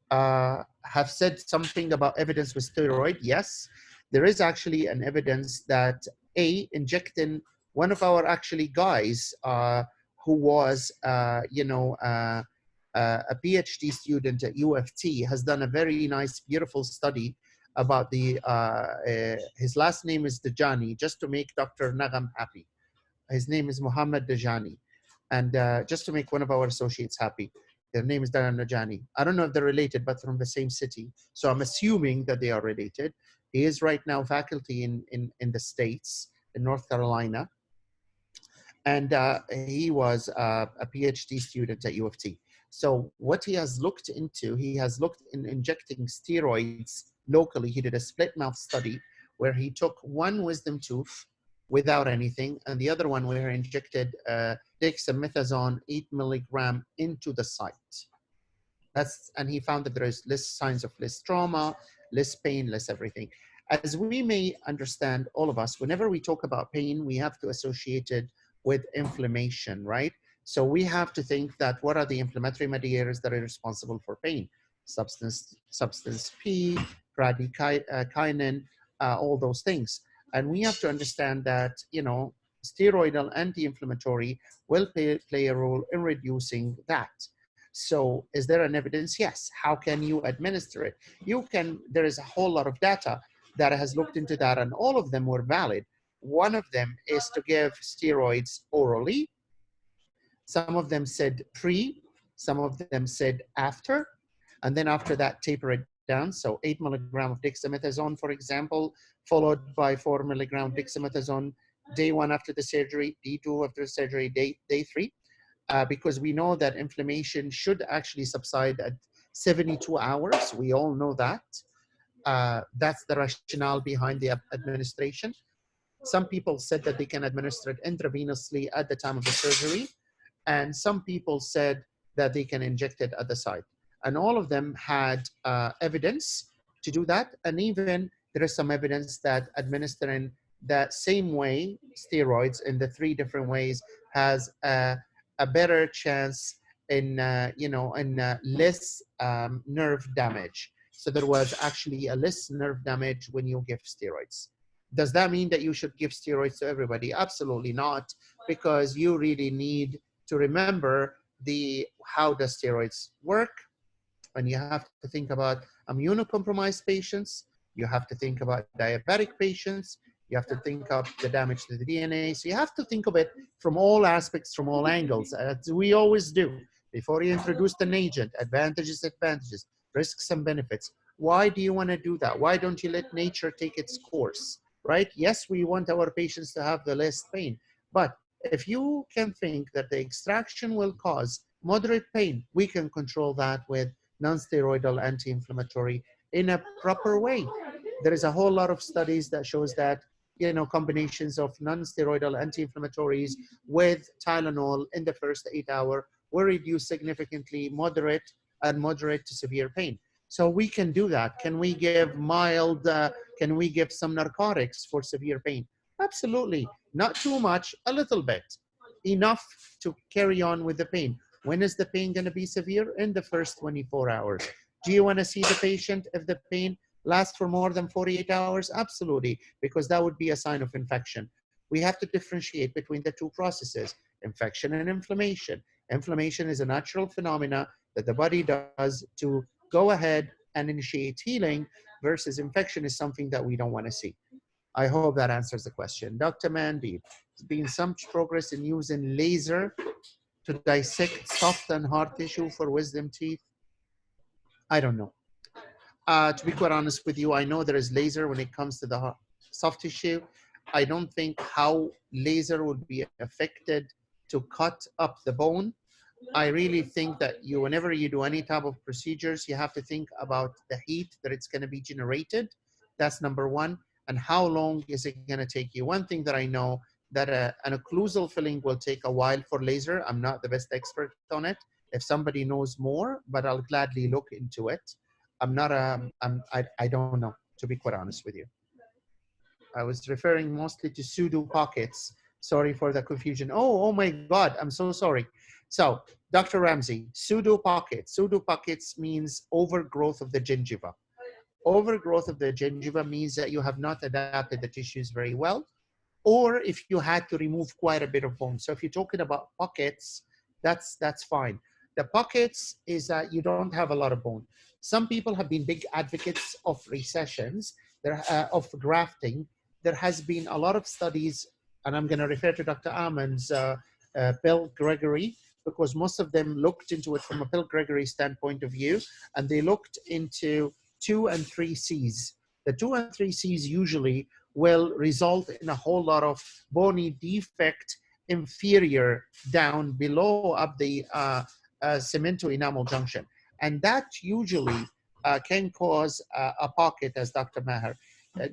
have said something about evidence with steroid. Yes, there is actually an evidence that injecting one of our actually guys who was, you know, a PhD student at U of T has done a very nice, beautiful study about the, his last name is Dajani, just to make Dr. Nagam happy. His name is Muhammad Dajani. And just to make one of our associates happy, their name is Daran Najani. I don't know if they're related, but from the same city. So I'm assuming that they are related. He is right now faculty in the States, in North Carolina. And he was a PhD student at U of T. So what he has looked into, he has looked in injecting steroids locally. He did a split mouth study where he took one wisdom tooth without anything, and the other one where he injected dexamethasone 8 milligram into the site. And he found that there is less signs of less trauma, less pain, less everything. As we may understand, all of us, whenever we talk about pain, we have to associate it with inflammation, right? So we have to think that what are the inflammatory mediators that are responsible for pain? Substance P, bradykinin, all those things. And we have to understand that, you know, steroidal anti-inflammatory will play a role in reducing that. So is there an evidence? Yes. How can you administer it? You can, there is a whole lot of data that has looked into that, and all of them were valid. One of them is to give steroids orally. Some of them said pre, some of them said after, and then after that taper it down. So 8 milligram of dexamethasone, for example, followed by 4 milligram dexamethasone day 1 after the surgery, D2 after the surgery, day 3, because we know that inflammation should actually subside at 72 hours. We all know that. That's the rationale behind the administration. Some people said that they can administer it intravenously at the time of the surgery, and some people said that they can inject it at the site. And all of them had evidence to do that. And even there is some evidence that administering that same way, steroids in the 3 different ways, has a better chance in, you know, in less nerve damage. So there was actually a less nerve damage when you give steroids. Does that mean that you should give steroids to everybody? Absolutely not, because you really need to remember how the steroids work. And you have to think about immunocompromised patients. You have to think about diabetic patients. You have to think of the damage to the DNA. So you have to think of it from all aspects, from all angles, as we always do. before you introduce an agent, advantages, risks and benefits. Why do you want to do that? Why don't you let nature take its course, right? Yes, we want our patients to have the less pain, but if you can think that the extraction will cause moderate pain, we can control that with non-steroidal anti-inflammatory in a proper way. There is a whole lot of studies that shows that, you know, combinations of non-steroidal anti-inflammatories with Tylenol in the first 8 hours will reduce significantly moderate to severe pain. So we can do that. Can we give mild, can we give some narcotics for severe pain? Absolutely. Not too much, a little bit. Enough to carry on with the pain. When is the pain going to be severe? In the first 24 hours. Do you want to see the patient if the pain lasts for more than 48 hours? Absolutely, because that would be a sign of infection. We have to differentiate between the two processes, infection and inflammation. Inflammation is a natural phenomena that the body does to go ahead and initiate healing, versus infection is something that we don't want to see. I hope that answers the question. Dr. Mandy, there's been some progress in using laser to dissect soft and hard tissue for wisdom teeth. I don't know. To be quite honest with you, I know there is laser when it comes to the soft tissue. I don't think how laser would be affected to cut up the bone. I really think that whenever you do any type of procedures, you have to think about the heat that it's going to be generated. That's number one. And how long is it going to take you? One thing that I know, that an occlusal filling will take a while for laser. I'm not the best expert on it. If somebody knows more, but I'll gladly look into it. I'm not I don't know, to be quite honest with you. I was referring mostly to pseudo pockets. Sorry for the confusion. Oh my God, I'm so sorry. So, Dr. Ramsey, pseudo pockets. Pseudo pockets means overgrowth of the gingiva. Overgrowth of the gingiva means that you have not adapted the tissues very well, or if you had to remove quite a bit of bone. So if you're talking about pockets, that's fine. The pockets is that you don't have a lot of bone. Some people have been big advocates of recessions, of grafting. There has been a lot of studies, and I'm going to refer to Dr. Aman's Bill Gregory, because most of them looked into it from a Bill Gregory standpoint of view, and they looked into 2 and 3 C's. The 2 and 3 C's usually will result in a whole lot of bony defect inferior down below up the cemento enamel junction. And that usually can cause a pocket, as Dr. Maher.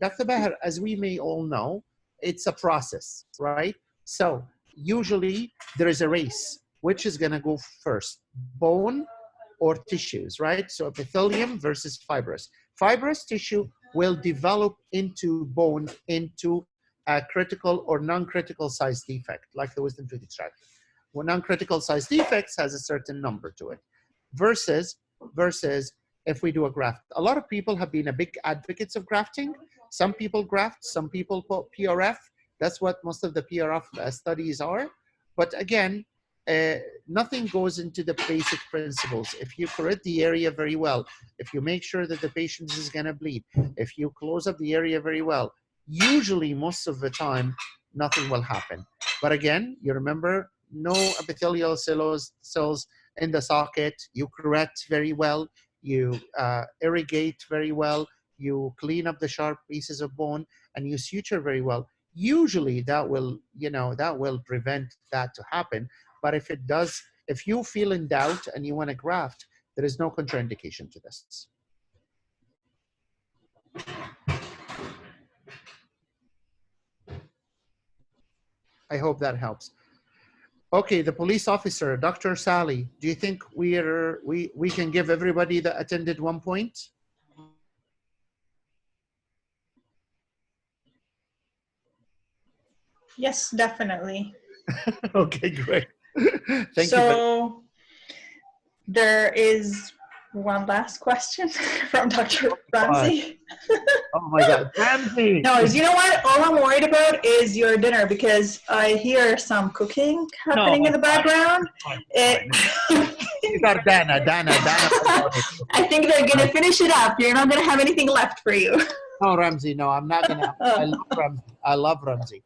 Dr. Maher, as we may all know, it's a process, right? So usually there is a race. Which is going to go first, bone or tissues, right? So epithelium versus fibrous. Fibrous tissue will develop into bone into a critical or non-critical size defect, like the wisdom tooth extraction. Well, non-critical size defects has a certain number to it, versus if we do a graft. A lot of people have been a big advocates of grafting. Some people graft, some people put PRF. That's what most of the PRF studies are. But again, nothing goes into the basic principles. If you correct the area very well, if you make sure that the patient is going to bleed, if you close up the area very well, usually most of the time, nothing will happen. But again, you remember, no epithelial cells in the socket, you correct very well, you irrigate very well, you clean up the sharp pieces of bone, and you suture very well. Usually that will, that will prevent that to happen. But if it does, if you feel in doubt and you want to graft, there is no contraindication to this. I hope that helps. Okay, the police officer, Dr. Sally, do you think we can give everybody that attended 1 point? Yes, definitely. Okay, great. Thank you. So there is one last question from Dr. Ramsey. Oh my God, Ramsey! No, you know what? All I'm worried about is your dinner, because I hear some cooking happening in the background. You got Dana. I think they're gonna finish it up. You're not gonna have anything left for you. No, Ramsey, no, I'm not gonna. I love Ramsey.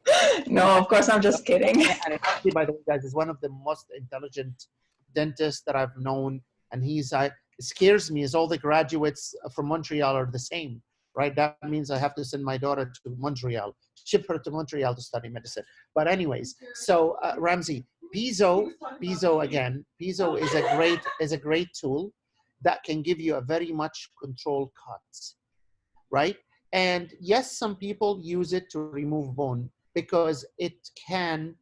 No, of course, I'm just kidding. And Ramsey, by the way, guys, is one of the most intelligent dentist that I've known, and it scares me is all the graduates from Montreal are the same, right? That means I have to send my daughter to Montreal, ship her to Montreal to study medicine. But anyways, so Ramsey, piezo is a great tool that can give you a very much controlled cut, right? And yes, some people use it to remove bone because it can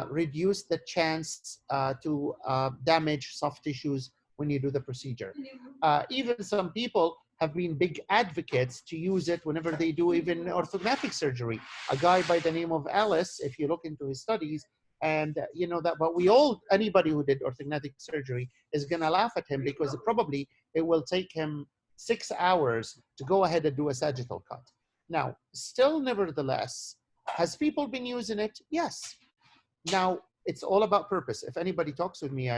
reduce the chance to damage soft tissues when you do the procedure. Even some people have been big advocates to use it whenever they do even orthodontic surgery. A guy by the name of Alice, if you look into his studies, and you know that, but anybody who did orthodontic surgery is gonna laugh at him because probably it will take him 6 hours to go ahead and do a sagittal cut. Now, still nevertheless, has people been using it? Yes. Now, it's all about purpose. If anybody talks with me,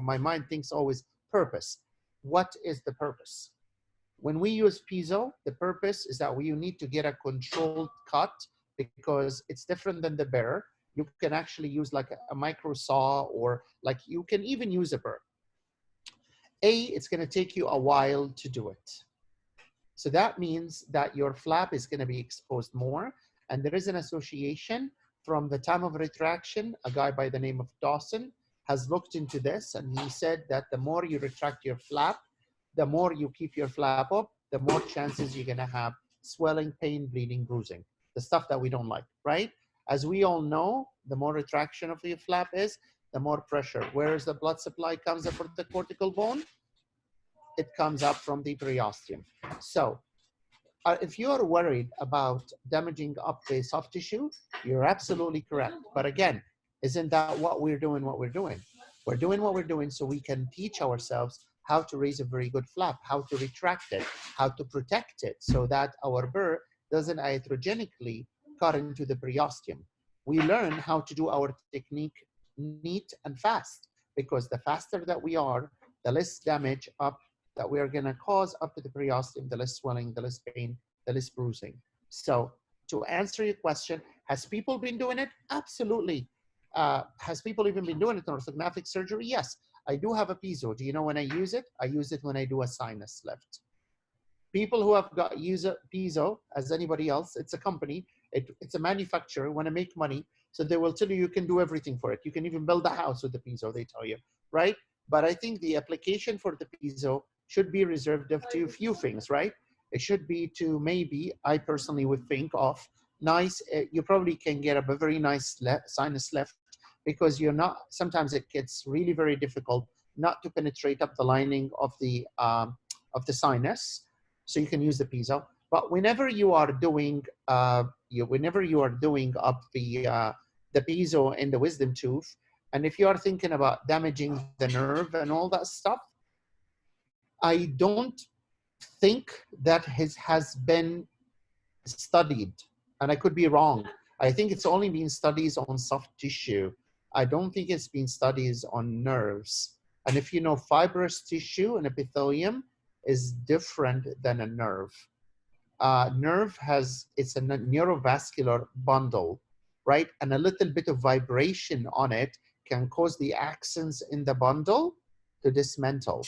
my mind thinks always purpose. What is the purpose? When we use piezo, the purpose is that we need to get a controlled cut because it's different than the burr. You can actually use like a micro saw, or like you can even use a burr. It's going to take you a while to do it. So that means that your flap is going to be exposed more. And there is an association from the time of retraction. A guy by the name of Dawson has looked into this, and he said that the more you retract your flap, the more you keep your flap up, the more chances you're going to have swelling, pain, bleeding, bruising, the stuff that we don't like, right? As we all know, the more retraction of your flap is, the more pressure. Where is the blood supply comes up for the cortical bone? It comes up from the periosteum. So if you are worried about damaging up the soft tissue, you're absolutely correct. But again, isn't that what we're doing? We're doing what we're doing so we can teach ourselves how to raise a very good flap, how to retract it, how to protect it so that our burr doesn't iatrogenically cut into the periosteum. We learn how to do our technique neat and fast, because the faster that we are, the less damage up that we are going to cause up to the periosteum, the less swelling, the less pain, the less bruising. So to answer your question, has people been doing it? Absolutely. Has people even been doing it in orthodontic surgery? Yes. I do have a piezo. Do you know when I use it? I use it when I do a sinus lift. People who have got use a piezo, as anybody else, it's a company, it's a manufacturer, want to make money, so they will tell you you can do everything for it. You can even build a house with the piezo, they tell you, right? But I think the application for the piezo should be reserved to a few things, right? It should be to maybe, I personally would think of nice, you probably can get up a very nice sinus lift, because you're not, sometimes it gets really very difficult not to penetrate up the lining of the sinus. So you can use the piezo. But whenever you are doing, up the piezo in the wisdom tooth, and if you are thinking about damaging the nerve and all that stuff, I don't think that has been studied, and I could be wrong. I think it's only been studies on soft tissue. I don't think it's been studies on nerves. And if you know, fibrous tissue and epithelium is different than a nerve. Nerve it's a neurovascular bundle, right? And a little bit of vibration on it can cause the axons in the bundle to dismantle,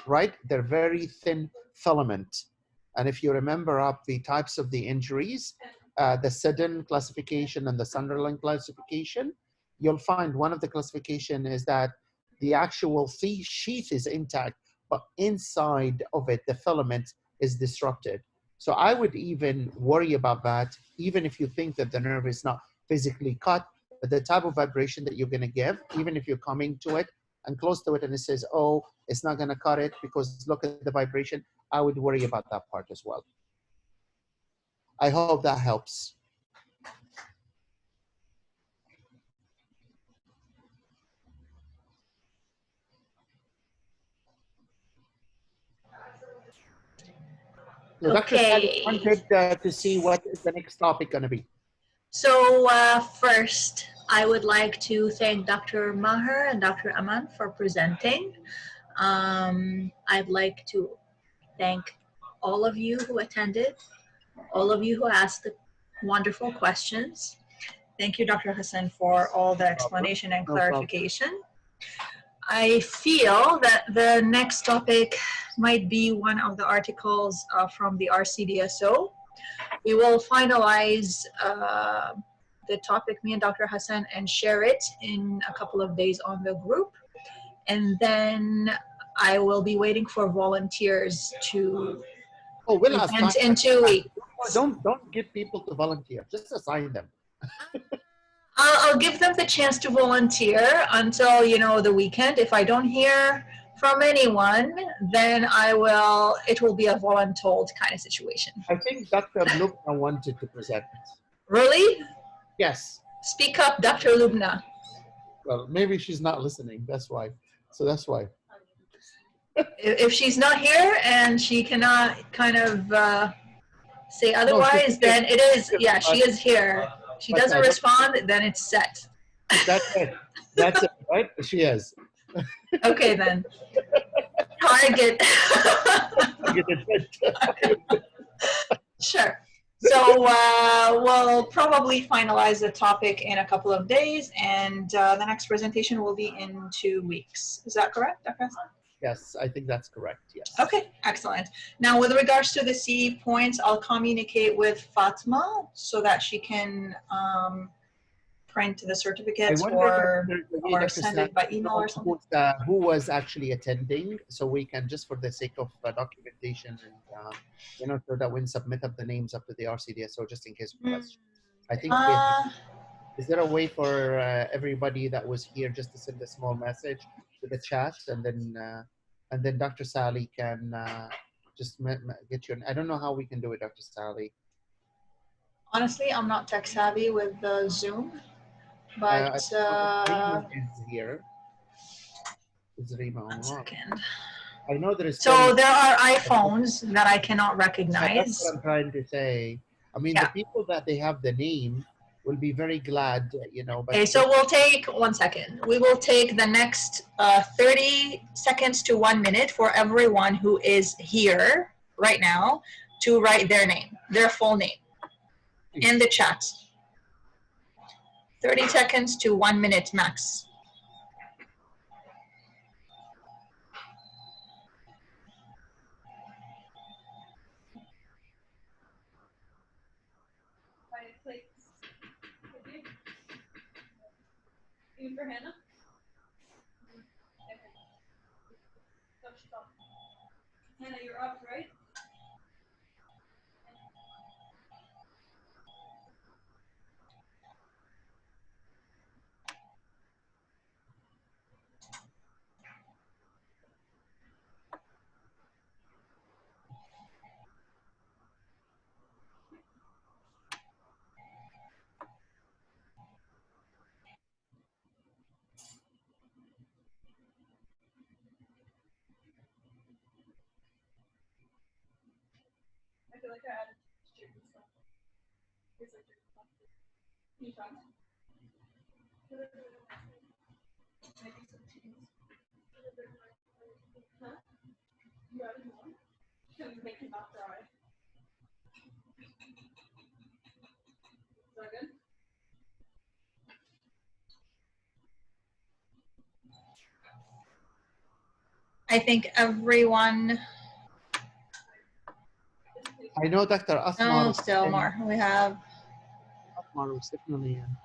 right? They're very thin filament. And if you remember up the types of the injuries, the Seddon classification and the Sunderland classification, you'll find one of the classification is that the actual sheath is intact, but inside of it, the filament is disrupted. So I would even worry about that, even if you think that the nerve is not physically cut, but the type of vibration that you're going to give, even if you're coming to it and close to it and it says, oh, it's not going to cut it because look at the vibration, I would worry about that part as well. I hope that helps. So Dr. Sally wanted to see what is the next topic going to be. So first, I would like to thank Dr. Maher and Dr. Aman for presenting. I'd like to thank all of you who attended, all of you who asked the wonderful questions. Thank you, Dr. Hassan, for all the explanation and clarification. I feel that the next topic might be one of the articles from the RCDSO. We will finalize the topic, me and Dr. Hassan, and share it in a couple of days on the group. And then I will be waiting for volunteers to we'll ask present in 2 weeks. Don't get people to volunteer. Just assign them. I'll give them the chance to volunteer until, you know, the weekend. If I don't hear from anyone, then it will be a voluntold kind of situation. I think Dr. Lubna wanted to present. Really? Yes. Speak up, Dr. Lubna. Well, maybe she's not listening. That's why. So that's why. If she's not here and she cannot kind of say otherwise, then it is, yeah, she is here. She doesn't respond, then it's set. That's it. That's it, right? She is. Okay, then. Target. Sure. So we'll probably finalize the topic in a couple of days, and the next presentation will be in 2 weeks. Is that correct, Dr. Hassan? Yes, I think that's correct. Yes. Okay, excellent. Now, with regards to the CE points, I'll communicate with Fatma so that she can print the certificates or send it by email or something. Who was actually attending, so we can, just for the sake of documentation and you know, so that when submit up the names up to the RCDSO, just in case of questions. I think is there a way for everybody that was here just to send a small message to the chat, and then Dr. Sally can just get you. I don't know how we can do it, Dr. Sally. Honestly, I'm not tech savvy with Zoom, but Rima is here. Is Rima one on? second. I know there is. So there are iPhones that I cannot recognize. That's what I'm trying to say. I mean, the people that they have the name will be very glad, you know. But okay, so we'll take 1 second. We will take the next 30 seconds to 1 minute for everyone who is here right now to write their name, their full name, in the chat. 30 seconds to 1 minute max. Even for Hannah? Hannah, you're up, right? I feel like I added chicken stuff. Here's like chicken stuff. Can you try? Maybe some cheese. Huh? You added more? Can you make it not dry? Is that good? I think everyone. I know Dr. Asmar. No, still more. We have. Asmar was definitely in.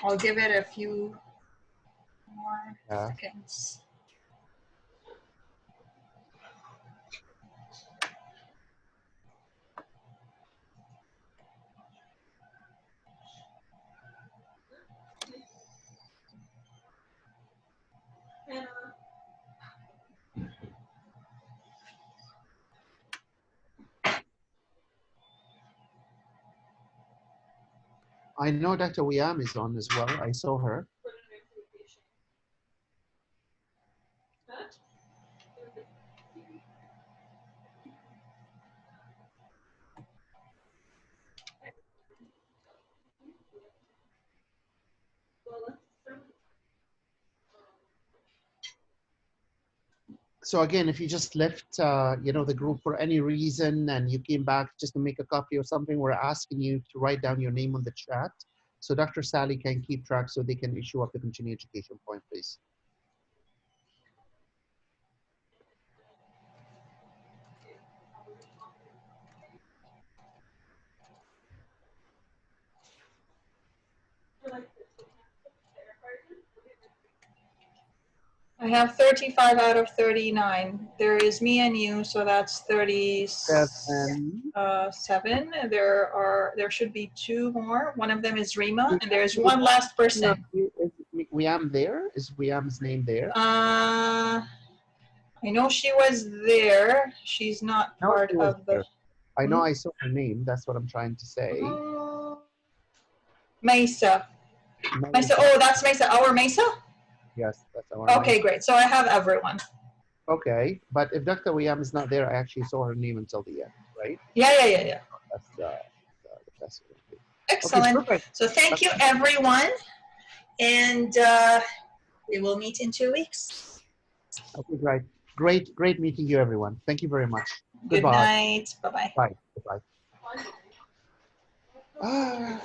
I'll give it a few more seconds. I know Dr. Wiam is on as well. I saw her. So again, if you just left, you know, the group for any reason and you came back just to make a copy or something, we're asking you to write down your name on the chat so Dr. Sally can keep track so they can issue up the continuing education point, please. I have 35 out of 39. There is me and you, so that's 37. There should be 2 more. One of them is Rima, and there's one last person. Is Wiam there? Is Wiam's name there? I know she was there. She's not No, part she was of there. the. I know I saw her name. That's what I'm trying to say. Mesa. Mesa. Oh, that's Mesa. Our Mesa? Yes, that's our Okay, name. great. So I have everyone. Okay, but if Dr. Wiam is not there, I actually saw her name until the end, right? Yeah. That's the best. Excellent. Okay, perfect. So thank you, everyone. And we will meet in 2 weeks. Okay, great. Great meeting you, everyone. Thank you very much. Good Goodbye. night. Bye-bye. Bye. Goodbye.